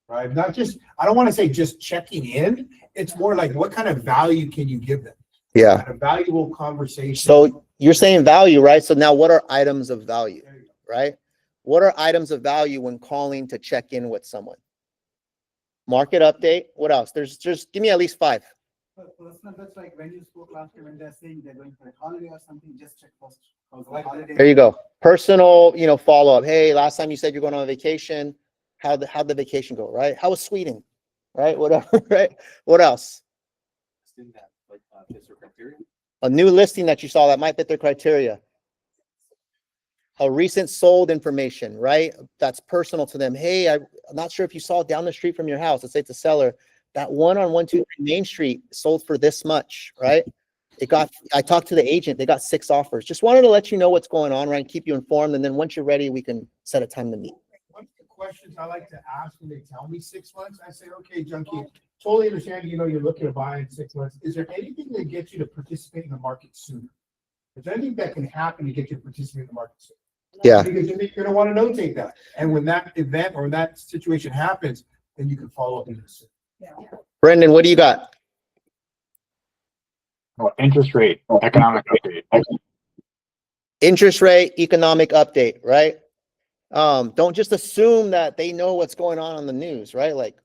right? Not just, I don't want to say just checking in. It's more like what kind of value can you give them? Yeah. A valuable conversation. So you're saying value, right? So now what are items of value, right? What are items of value when calling to check in with someone? Market update. What else? There's just give me at least 5. Personal, that's like when you spoke last time when they're saying they're going for a holiday or something, just check first. How's the holiday? There you go. Personal, follow up. Hey, last time you said you're going on a vacation. How'd the vacation go, right? How was Sweden? Right? Whatever, right? What else? Listing that like fits their criteria. A new listing that you saw that might fit their criteria. a recent sold information, right? That's personal to them. Hey, I'm not sure if you saw down the street from your house. Let's say it's a seller. That one on 123 Main Street sold for this much, right? I talked to the agent. They got 6 offers. Just wanted to let you know what's going on, right? Keep you informed. And then once you're ready, we can set a time to meet. One of the questions I like to ask when they tell me 6 months, I say, okay, Junkie, totally understand, you know, you're looking to buy in 6 months. Is there anything that gets you to participate in the market sooner? Is there anything that can happen to get you to participate in the market sooner? Yeah. Because you're gonna want to notate that. And when that event or that situation happens, then you can follow up in this. Brendan, what do you got? Interest rate, economic update. Interest rate, economic update, right? Don't just assume that they know what's going on the news, right? Like,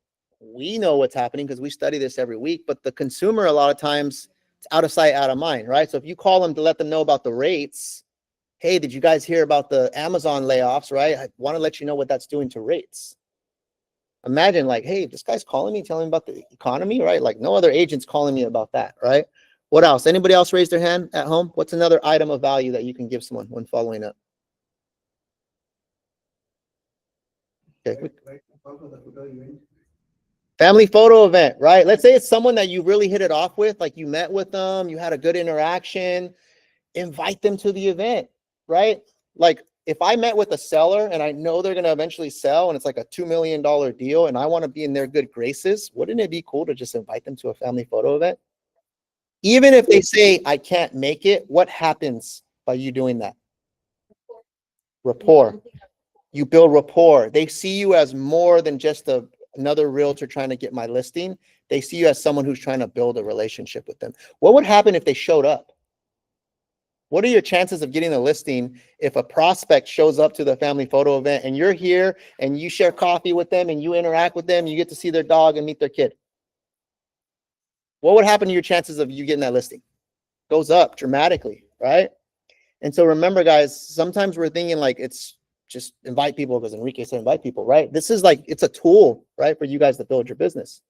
we know what's happening because we study this every week, but the consumer, a lot of times, it's out of sight, out of mind, right? So if you call them to let them know about the rates, hey, did you guys hear about the Amazon layoffs, right? I want to let you know what that's doing to rates. Imagine like, hey, this guy's calling me, telling me about the economy, right? Like no other agent's calling me about that, right? What else? Anybody else raise their hand at home? What's another item of value that you can give someone when following up? Okay. Family photo event, right? Let's say it's someone that you really hit it off with, like you met with them, you had a good interaction, invite them to the event, right? Like if I met with a seller and I know they're going to eventually sell and it's like a $2 million deal and I want to be in their good graces, wouldn't it be cool to just invite them to a family photo event? Even if they say, I can't make it, what happens by you doing that? Rapport. You build rapport. They see you as more than just another realtor trying to get my listing. They see you as someone who's trying to build a relationship with them. What would happen if they showed up? What are your chances of getting a listing if a prospect shows up to the family photo event and you're here and you share coffee with them and you interact with them, you get to see their dog and meet their kid? What would happen to your chances of you getting that listing? Goes up dramatically, right? And so remember, guys, sometimes we're thinking like it's just invite people because Enrique said invite people, right? This is like, it's a tool, right, for you guys to build your business.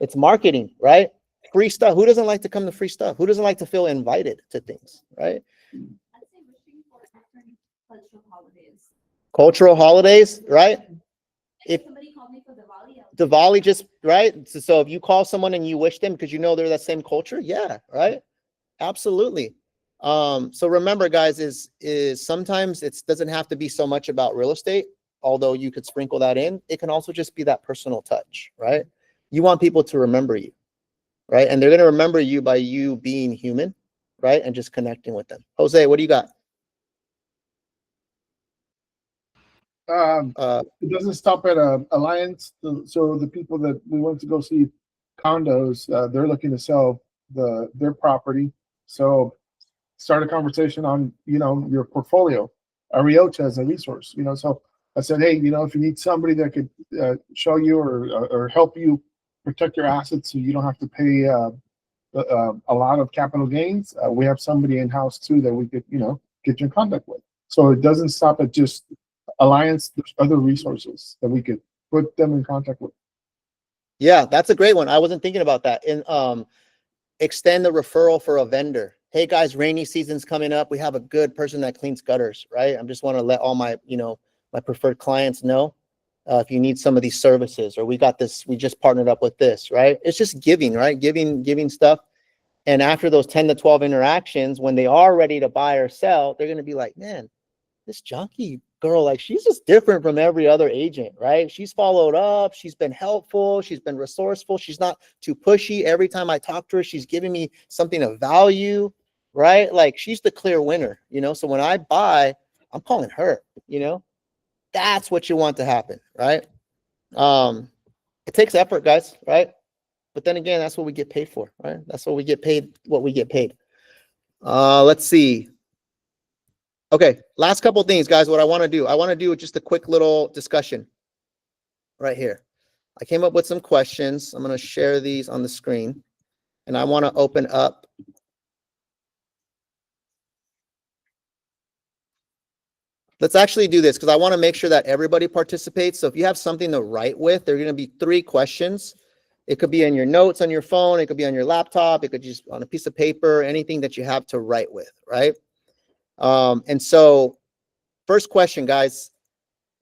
It's marketing, right? Free stuff. Who doesn't like to come to free stuff? Who doesn't like to feel invited to things, right? I'd say wishing for different cultural holidays. Cultural holidays, right? If Somebody called me for Diwali. Diwali, just right. So if you call someone and you wish them because you know they're that same culture, yeah, right. Absolutely. So remember, guys, is sometimes it doesn't have to be so much about real estate, although you could sprinkle that in. It can also just be that personal touch, right? You want people to remember you, right? And they're going to remember you by you being human, right? And just connecting with them. Jose, what do you got? It doesn't stop at Alliance. So the people that we went to go see condos, they're looking to sell their property. So start a conversation on, you know, your portfolio. Realty as a resource, you know. So I said, hey, you know, if you need somebody that could show you or help you protect your assets so you don't have to pay a lot of capital gains, we have somebody in-house too that we could, you know, get you in contact with. So it doesn't stop at just Alliance. There's other resources that we could put them in contact with. Yeah, that's a great one. I wasn't thinking about that. And extend the referral for a vendor. Hey guys, rainy season's coming up. We have a good person that cleans gutters, right? I just want to let all my, you know, my preferred clients know if you need some of these services, or we got this, we just partnered up with this, right? It's just giving, right? Giving stuff. And after those 10 to 12 interactions, when they are ready to buy or sell, they're going to be like, man, this junkie girl, like she's just different from every other agent, right? She's followed up. She's been helpful. She's been resourceful. She's not too pushy. Every time I talk to her, she's giving me something of value, right? Like she's the clear winner, you know? So when I buy, I'm calling her, you know? That's what you want to happen, right? It takes effort, guys, right? But then again, that's what we get paid for, right? That's what we get paid, what we get paid. Let's see. Okay, last couple of things, guys. What I want to do just a quick little discussion right here. I came up with some questions. I'm going to share these on the screen, and I want to open up. Let's actually do this because I want to make sure that everybody participates. So if you have something to write with, there are going to be 3 questions. It could be in your notes on your phone. It could be on your laptop. It could just on a piece of paper, anything that you have to write with, right? And so first question, guys,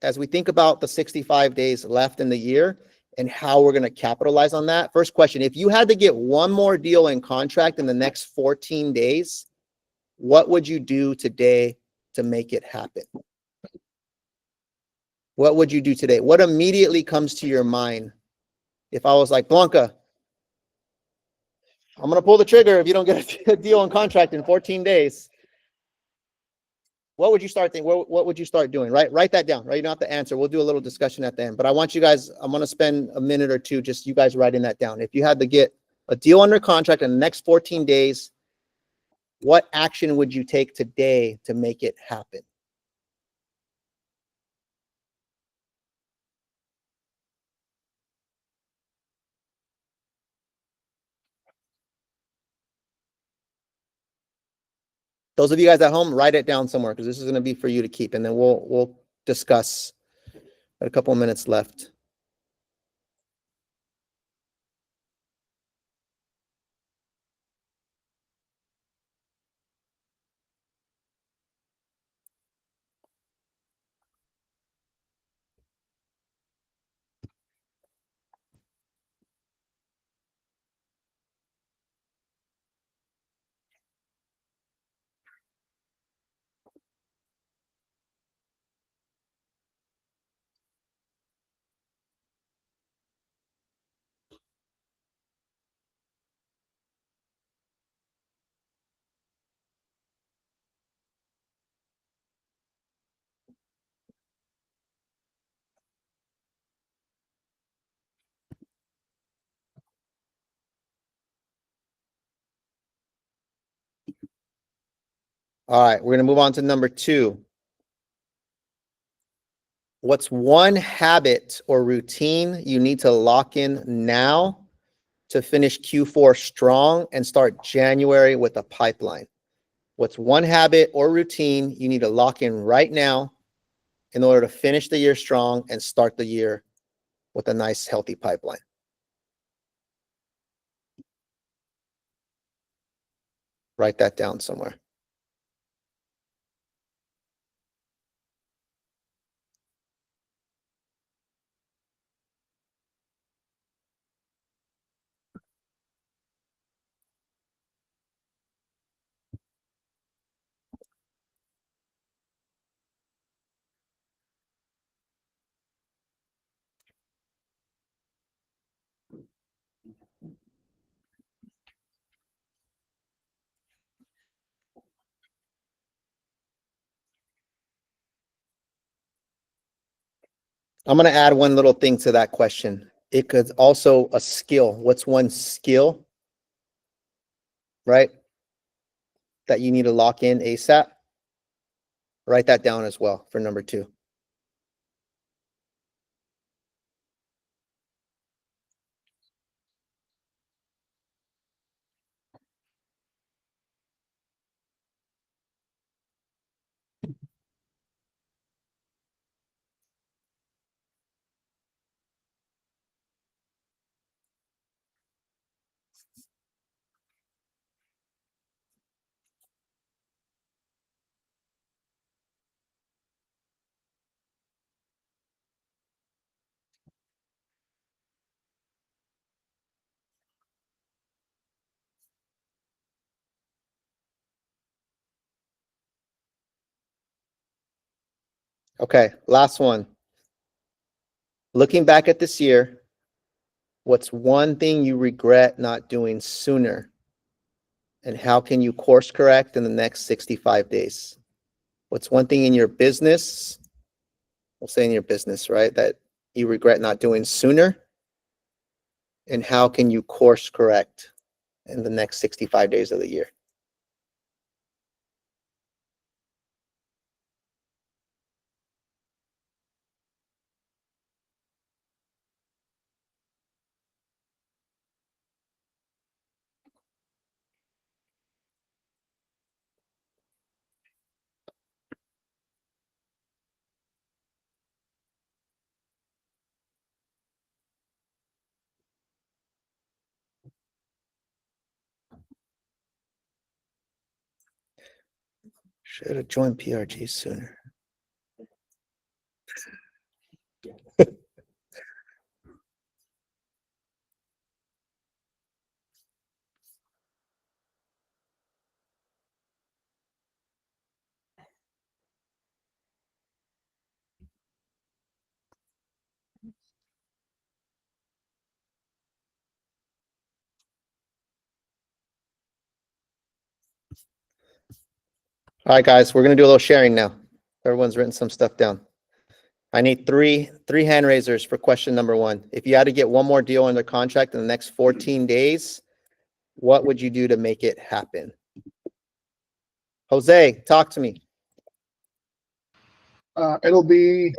as we think about the 65 days left in the year and how we're going to capitalize on that. First question, if you had to get one more deal in contract in the next 14 days, what would you do today to make it happen? What would you do today? What immediately comes to your mind? If I was like, Blanca, I'm going to pull the trigger if you don't get a deal in contract in 14 days. What would you start thinking? What would you start doing? Write that down, right? You don't have to answer. We'll do a little discussion at the end, but I want you guys, I'm going to spend a minute or two, just you guys writing that down. If you had to get a deal under contract in the next 14 days, what action would you take today to make it happen? Those of you guys at home, write it down somewhere because this is going to be for you to keep, and then we'll discuss. Got a couple of minutes left. All right, we're going to move on to number 2. What's one habit or routine you need to lock in now to finish Q4 strong and start January with a pipeline? What's one habit or routine you need to lock in right now in order to finish the year strong and start the year with a nice, healthy pipeline? Write that down somewhere. I'm going to add one little thing to that question. It could also a skill. What's one skill, right, that you need to lock in ASAP? Write that down as well for number 2. Okay, last one. Looking back at this year, what's one thing you regret not doing sooner? And how can you course correct in the next 65 days? What's one thing in your business, we'll say in your business, right, that you regret not doing sooner? And how can you course correct in the next 65 days of the year? Should have joined PRG sooner. All right, guys, we're gonna do a little sharing now. Everyone's written some stuff down. I need three hand raisers for question number 1. If you had to get one more deal under contract in the next 14 days, what would you do to make it happen? Jose, talk to me. It'll be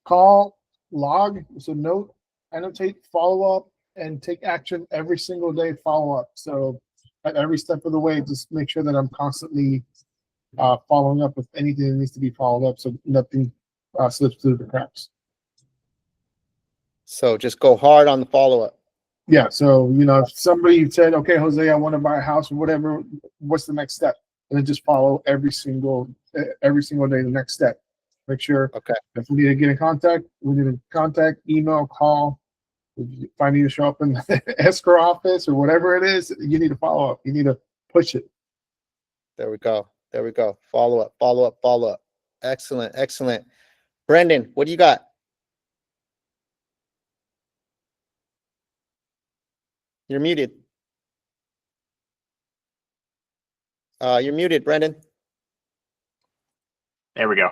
call, log, so note, annotate, follow up, and take action every single day, follow up. So at every step of the way, just make sure that I'm constantly following up with anything that needs to be followed up so nothing slips through the cracks. So just go hard on the follow-up. Yeah, so if somebody said, okay, Jose, I want to buy a house or whatever, what's the next step? And then just follow every single day the next step. Make sure Okay. if we need to get in contact, we need to contact, email, call. If I need to show up in the escrow office or whatever it is, you need to follow up. You need to push it. There we go. There we go. Follow up, follow up, follow up. Excellent, excellent. Brendan, what do you got? You're muted. You're muted, Brendan. There we go.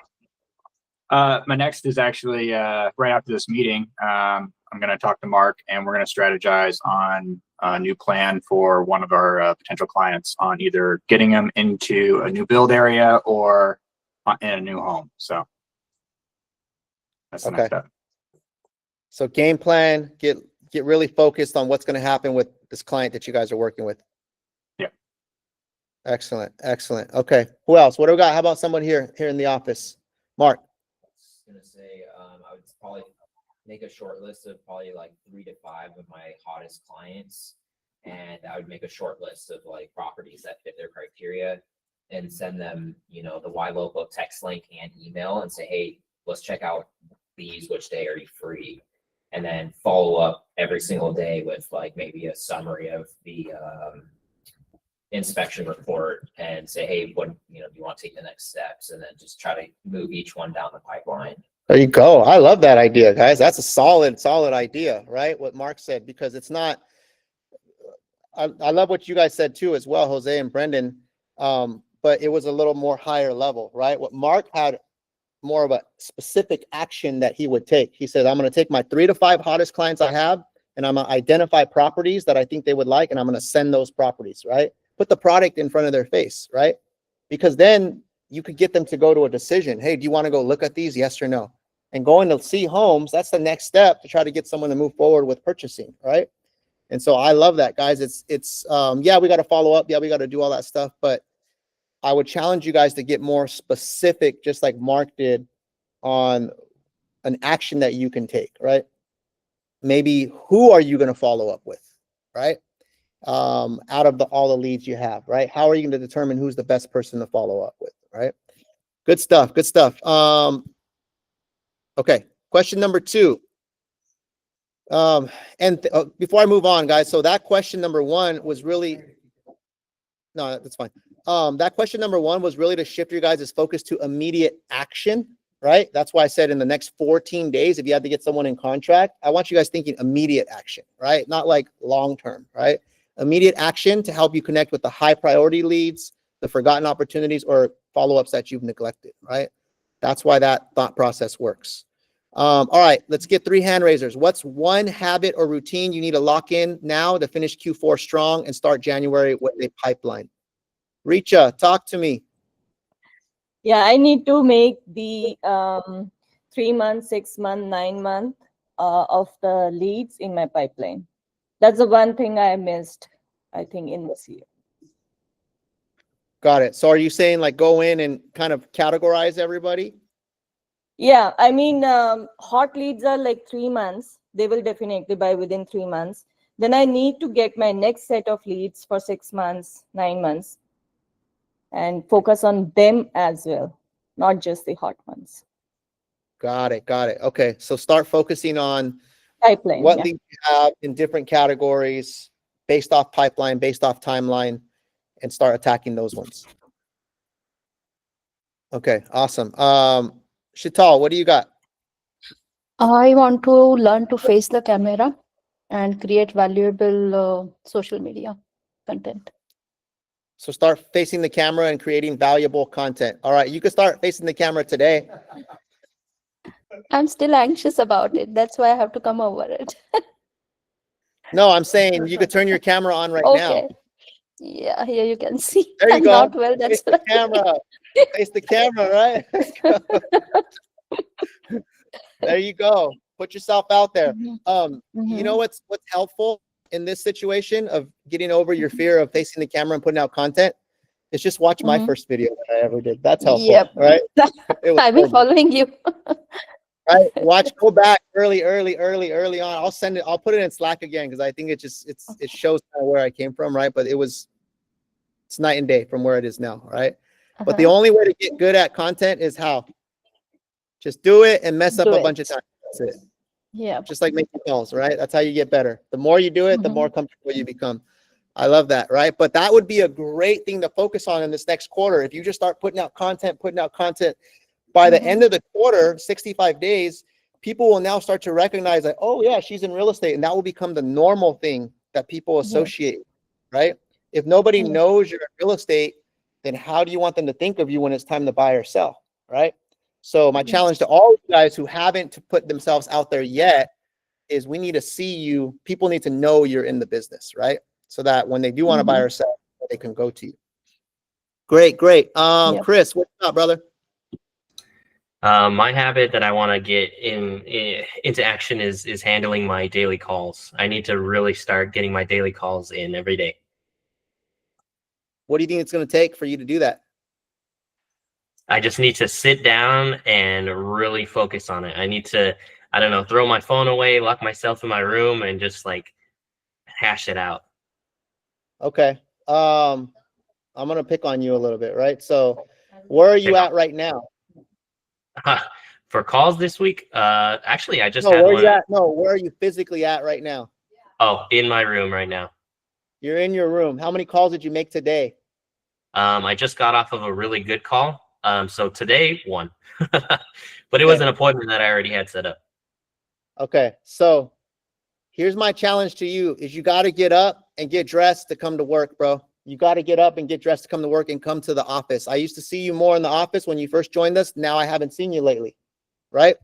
My next is actually right after this meeting. I'm going to talk to Mark and we're going to strategize on a new plan for one of our potential clients on either getting them into a new build area or in a new home. So that's the next step. So game plan, get really focused on what's going to happen with this client that you guys are working with. Yeah. Excellent, excellent. Okay, who else? What do we got? How about someone here in the office? Mark. I was gonna say, I would probably make a short list of probably like 3 to 5 of my hottest clients. And I would make a short list of like properties that fit their criteria and send them, the Y Local text link and email and say, hey, let's check out these, which day are you free? And then follow up every single day with like maybe a summary of the inspection report and say, hey, what, do you want to take the next steps? And then just try to move each one down the pipeline. There you go. I love that idea, guys. That's a solid idea, right? What Mark said, because it's not, I love what you guys said too, as well, Jose and Brendan. But it was a little more higher level, right? What Mark had more of a specific action that he would take. He said, I'm going to take my 3 to 5 hottest clients I have, and I'm going to identify properties that I think they would like, and I'm going to send those properties, right? Put the product in front of their face, right? Because then you could get them to go to a decision. Hey, do you want to go look at these? Yes or no? And going to see homes, that's the next step to try to get someone to move forward with purchasing, right? And so I love that, guys. It's yeah, we got to follow up. Yeah, we got to do all that stuff. But I would challenge you guys to get more specific, just like Mark did, on an action that you can take, right? Maybe who are you going to follow up with, right? Out of all the leads you have, right? How are you going to determine who's the best person to follow up with, right? Good stuff. Good stuff. Okay. Question number 2. Before I move on, guys, so that question number 1 was really, no, that's fine. That question number 1 was really to shift your guys' focus to immediate action, right? That's why I said in the next 14 days, if you had to get someone in contract, I want you guys thinking immediate action, right? Not like long-term, right? Immediate action to help you connect with the high priority leads, the forgotten opportunities, or follow-ups that you've neglected, right? That's why that thought process works. All right, let's get 3 hand raisers. What's one habit or routine you need to lock in now to finish Q4 strong and start January with a pipeline? Richa, talk to me. Yeah, I need to make the 3 month, 6 month, 9 month of the leads in my pipeline. That's the one thing I missed, I think, in this year. Got it. So are you saying like go in and kind of categorize everybody? Yeah, I mean, hot leads are like 3 months. They will definitely buy within 3 months. Then I need to get my next set of leads for 6 months, 9 months, and focus on them as well, not just the hot ones. Got it. Got it. Okay. So start focusing on pipeline, what yeah. leads you have in different categories based off pipeline, based off timeline, and start attacking those ones. Okay. Awesome. Shital, what do you got? I want to learn to face the camera and create valuable social media content. So start facing the camera and creating valuable content. All right, you can start facing the camera today. I'm still anxious about it. That's why I have to come over it. No, I'm saying you could turn your camera on right now. Okay. Yeah, here you can see. There you I'm go. not well, Face that's the why. camera. Face the camera, right? Let's go. There you go. Put yourself out there. You know what's helpful in this situation of getting over your fear of facing the camera and putting out content? Is just watch my first video that I ever did. That's helpful, Yep. right? It was I've been horrible. following you. Right? Watch, go back early on. I'll send it, I'll put it in Slack again because I think it shows kind of where I came from, right? But it's night and day from where it is now, right? But the only way to get good at content is how? Just do it and mess up Do a it. bunch of times. That's it. Yeah. Just like making calls, right? That's how you get better. The more you do it, the more comfortable you become. I love that, right? But that would be a great thing to focus on in this next quarter. If you just start putting out content, by the end of the quarter, 65 days, people will now start to recognize that, oh yeah, she's in real estate. And that will become the normal thing that people associate, right? If nobody knows you're in real estate, then how do you want them to think of you when it's time to buy or sell, right? So my challenge to all you guys who haven't put themselves out there yet is we need to see you. People need to know you're in the business, right? So that when they do want to buy or sell, they can go to you. Great. Chris, what's up, brother? My habit that I want to get into action is handling my daily calls. I need to really start getting my daily calls in every day. What do you think it's going to take for you to do that? I just need to sit down and really focus on it. I need to, I don't know, throw my phone away, lock myself in my room, and just like hash it out. Okay. I'm going to pick on you a little bit, right? So where are you at right now? For calls this week, actually, I just No, had where are one. you at? No, where are you physically at right now? Oh, in my room right now. You're in your room. How many calls did you make today? I just got off of a really good call. So today, one. But it was an appointment that I already had set up. Okay. So here's my challenge to you is you got to get up and get dressed to come to work, bro. You got to get up and get dressed to come to work and come to the office. I used to see you more in the office when you first joined us. Now I haven't seen you lately, right?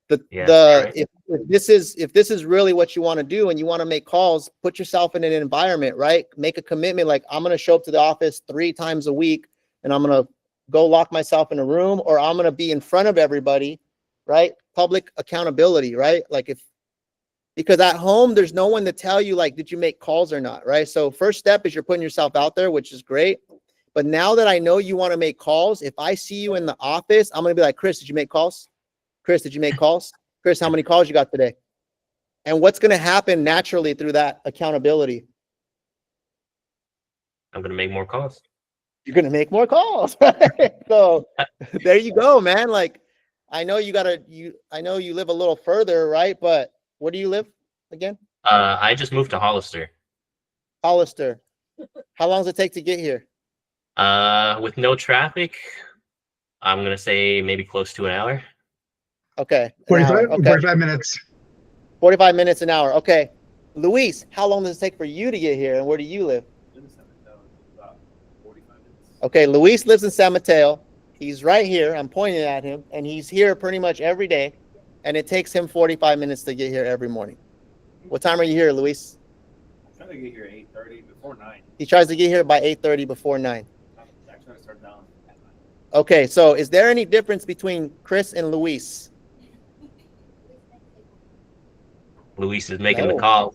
If this is really what you want to do and you want to make calls, put yourself in an environment, right? Make a commitment. Like I'm going to show up to the office 3 times a week and I'm going to go lock myself in a room, or I'm going to be in front of everybody, right? Public accountability, right? Because at home, there's no one to tell you, like, did you make calls or not, right? So first step is you're putting yourself out there, which is great. But now that I know you want to make calls, if I see you in the office, I'm going to be like, Chris, did you make calls? Chris, did you make calls? Chris, how many calls you got today? And what's going to happen naturally through that accountability? I'm going to make more calls. You're going to make more calls. Right? So there you go, man. Like, I know I know you live a little further, right? But where do you live again? I just moved to Hollister. Hollister. How long does it take to get here? With no traffic, I'm going to say maybe close to an hour. Okay. 45 minutes. 45 minutes an hour. Okay. Luis, how long does it take for you to get here? And where do you live? Okay. Luis lives in San Mateo. He's right here. I'm pointing at him. And he's here pretty much every day. And it takes him 45 minutes to get here every morning. What time are you here, Luis? I'm trying to get here at 8:30 before 9. He tries to get here by 8:30 before 9. I'm trying to start down at 9. Okay. So is there any difference between Chris and Luis? Luis is making the call.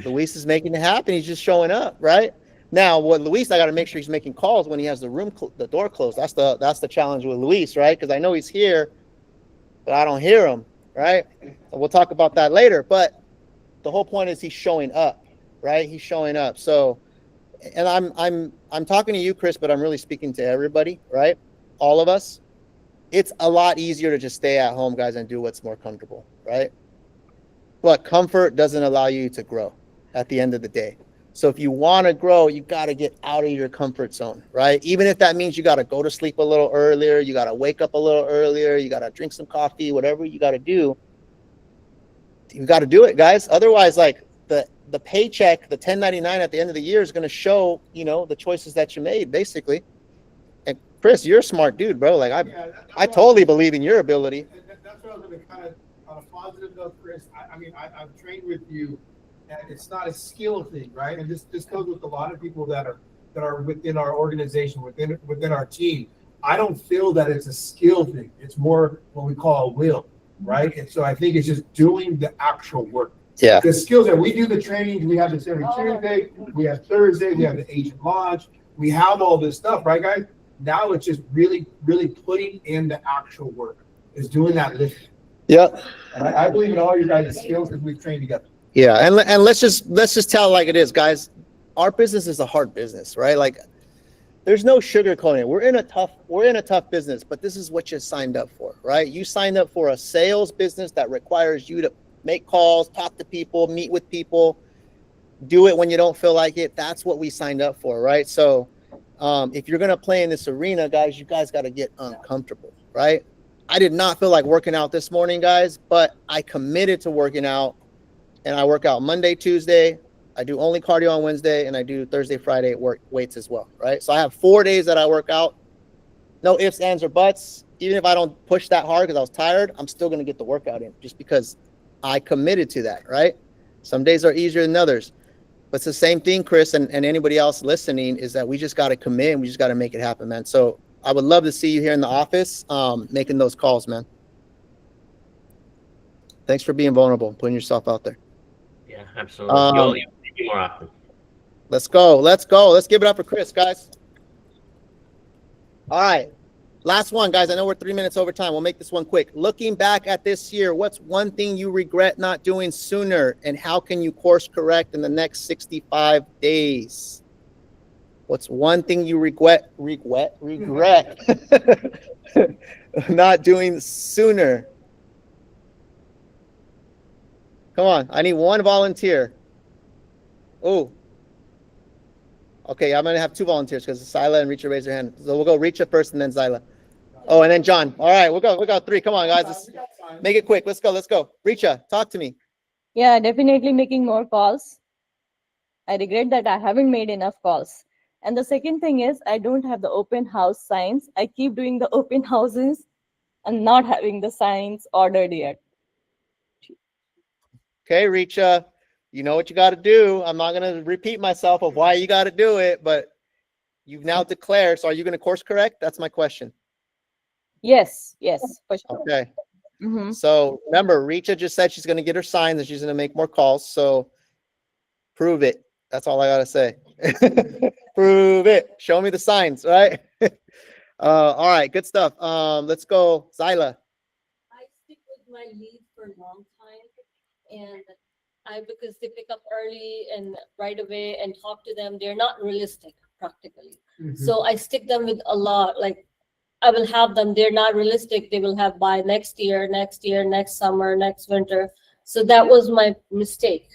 Luis is making it happen. He's just showing up, right? Now, what Luis, I got to make sure he's making calls when he has the door closed. That's the challenge with Luis, right? Because I know he's here, but I don't hear him, right? So we'll talk about that later. But the whole point is he's showing up, right? He's showing up. So, and I'm talking to you, Chris, but I'm really speaking to everybody, right? All of us. It's a lot easier to just stay at home, guys, and do what's more comfortable, right? But comfort doesn't allow you to grow at the end of the day. So if you want to grow, you got to get out of your comfort zone, right? Even if that means you got to go to sleep a little earlier, you got to wake up a little earlier, you got to drink some coffee, whatever you got to do, you got to do it, guys. Otherwise, like the the paycheck, the 1099 at the end of the year is going to show, you know, the choices that you made, basically. And Chris, you're a smart dude, bro. Like I totally believe in your ability. That's what I was gonna kind of, on a positive note, Chris, I've trained with you, and it's not a skill thing, right? And this goes with a lot of people that are within our organization, within our team. I don't feel that it's a skill thing. It's more what we call a will, right? And so I think it's just doing the actual work. Yeah. The skills that we do, the trainings, we have this every Tuesday, we have Thursday, we have the agent lodge, we have all this stuff, right, guys? Now it's just really, really putting in the actual work, is doing that lifting. Yep. And I believe in all your guys' skills because we've trained together. Yeah, and let's just tell it like it is, guys. Our business is a hard business, right? Like, there's no sugarcoating it. We're in a tough business, but this is what you signed up for, right? You signed up for a sales business that requires you to make calls, talk to people, meet with people, do it when you don't feel like it. That's what we signed up for, right? So if you're gonna play in this arena, guys, you guys got to get uncomfortable, right? I did not feel like working out this morning, guys, but I committed to working out, and I work out Monday, Tuesday. I do only cardio on Wednesday, and I do Thursday, Friday weights as well, right? So I have 4 days that I work out. No ifs, ands, or buts. Even if I don't push that hard because I was tired, I'm still going to get the workout in just because I committed to that, right? Some days are easier than others. But it's the same thing, Chris, and anybody else listening, is that we just got to commit and we just got to make it happen, man. So I would love to see you here in the office making those calls, man. Thanks for being vulnerable, putting yourself out there. Yeah, absolutely. You'll see me more often. Let's go. Let's give it up for Chris, guys. All right. Last one, guys. I know we're 3 minutes over time. We'll make this one quick. Looking back at this year, what's one thing you regret not doing sooner, and how can you course correct in the next 65 days? What's one thing you regret not doing sooner? Come on. I need one volunteer. Oh. Okay, I'm going to have 2 volunteers because Zyla and Richa raise their hand. So we'll go Richa first and then Zyla. Oh, and then John. All right, we'll go 3. Come on, guys. Let's make it quick. Let's go. Richa, talk to me. Yeah, definitely making more calls. I regret that I haven't made enough calls. And the second thing is, I don't have the open house signs. I keep doing the open houses and not having the signs ordered yet. Okay, Richa, you know what you got to do. I'm not going to repeat myself of why you got to do it, but you've now declared. So are you going to course correct? That's my question. Yes, for sure. Okay. So remember, Richa just said she's going to get her signs and she's going to make more calls. So prove it. That's all I got to say. Prove it. Show me the signs, right? All right, good stuff. Let's go, Zyla. I stick with my leads for a long time, and because they pick up early and right away and talk to them, they're not realistic practically. So I stick them with a lot. Like, I will have them, they're not realistic. They will have by next year, next summer, next winter. So that was my mistake.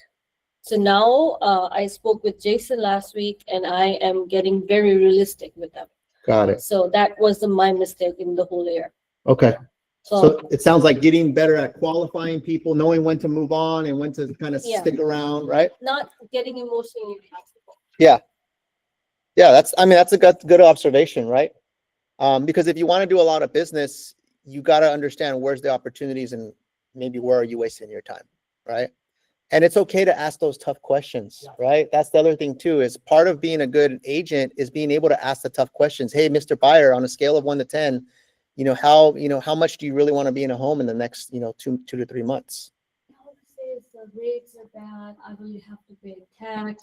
So now I spoke with Jason last week, and I am getting very realistic with them. Got it. So that was my mistake in the whole year. Okay. So So it sounds like getting better at qualifying people, knowing when to move on and when to kind of Yeah. stick around, right? not getting emotionally attached. Yeah. Yeah, that's a good observation, right? Because if you want to do a lot of business, you got to understand where's the opportunities and maybe where are you wasting your time, right? And it's okay to ask those tough questions, right? That's the other thing too, is part of being a good agent is being able to ask the tough questions. Hey, Mr. Buyer, on a scale of 1 to 10, how much do you really want to be in a home in the next, 2 to 3 months? I would say the rates are bad. I will have to pay tax.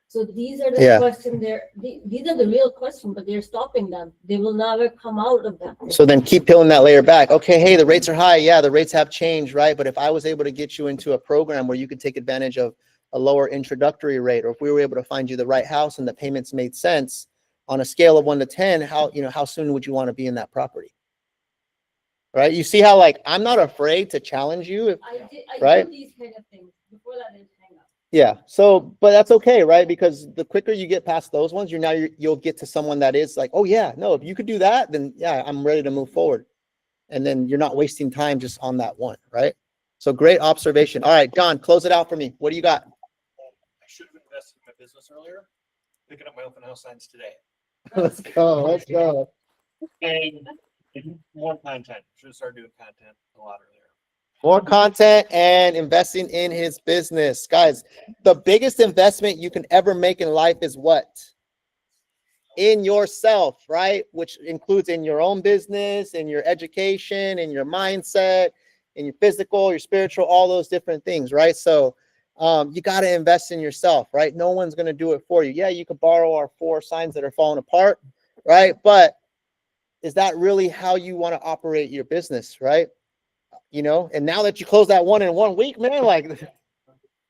So these are the Yeah. questions. These are the real questions, but they're stopping them. They will never come out of that. So then keep peeling that layer back. Okay, hey, the rates are high. Yeah, the rates have changed, right? But if I was able to get you into a program where you could take advantage of a lower introductory rate, or if we were able to find you the right house and the payments made sense, on a scale of 1 to 10, how soon would you want to be in that property? Right? You see how, like, I'm not afraid to challenge you, I right? do these kind of things. Before that, I didn't hang up. Yeah. So, but that's okay, right? Because the quicker you get past those ones, you'll get to someone that is like, oh yeah, no, if you could do that, then yeah, I'm ready to move forward. And then you're not wasting time just on that one, right? So great observation. All right, John, close it out for me. What do you got? business earlier, picking up my open house signs today. Let's go. Let's go. And more content, should start doing content a lot earlier. More content and investing in his business. Guys, the biggest investment you can ever make in life is what? In yourself, right? Which includes in your own business, in your education, in your mindset, in your physical, your spiritual, all those different things, right? So you got to invest in yourself, right? No one's going to do it for you. Yeah, you could borrow our 4 signs that are falling apart, right? But is that really how you want to operate your business, right? You know, and now that you close that one in 1 week, man, like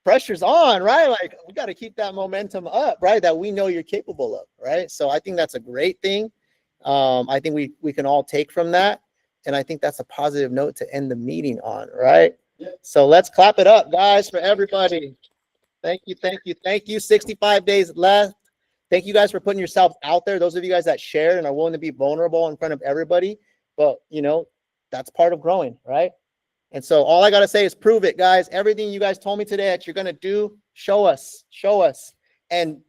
pressure's on, right? Like we got to keep that momentum up, right? That we know you're capable of, right? So I think that's a great thing. I think we can all take from that. And I think that's a positive note to end the meeting on, right? So let's clap it up, guys, for everybody. Thank you, thank you, thank you. 65 days left. Thank you guys for putting yourself out there. Those of you guys that shared and are willing to be vulnerable in front of everybody. But, you know, that's part of growing, right? And so all I got to say is prove it, guys. Everything you guys told me today that you're going to do, show us, and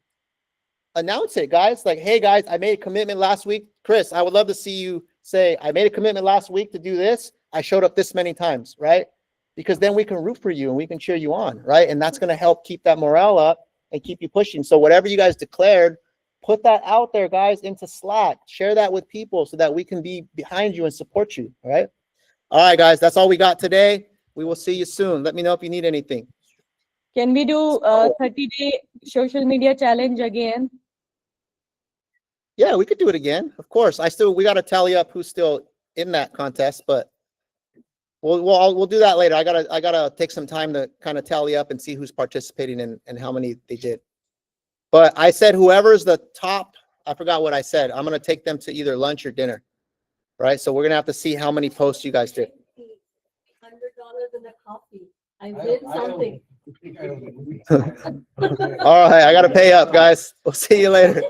announce it, guys. Like, hey, guys, I made a commitment last week. Chris, I would love to see you say, I made a commitment last week to do this. I showed up this many times, right? Because then we can root for you and we can cheer you on, right? And that's going to help keep that morale up and keep you pushing. So whatever you guys declared, put that out there, guys, into Slack. Share that with people so that we can be behind you and support you, all right? All right, guys, that's all we got today. We will see you soon. Let me know if you need anything. Can we do a 30-day social media challenge again? Yeah, we could do it again. Of course. We got to tally up who's still in that contest, but we'll do that later. I gotta take some time to kind of tally up and see who's participating and how many they did. But I said whoever's the top, I forgot what I said. I'm gonna take them to either lunch or dinner. Right? So we're gonna have to see how many posts you guys did. $100 in a coffee. I did something. All right, I gotta pay up, guys. We'll see you later.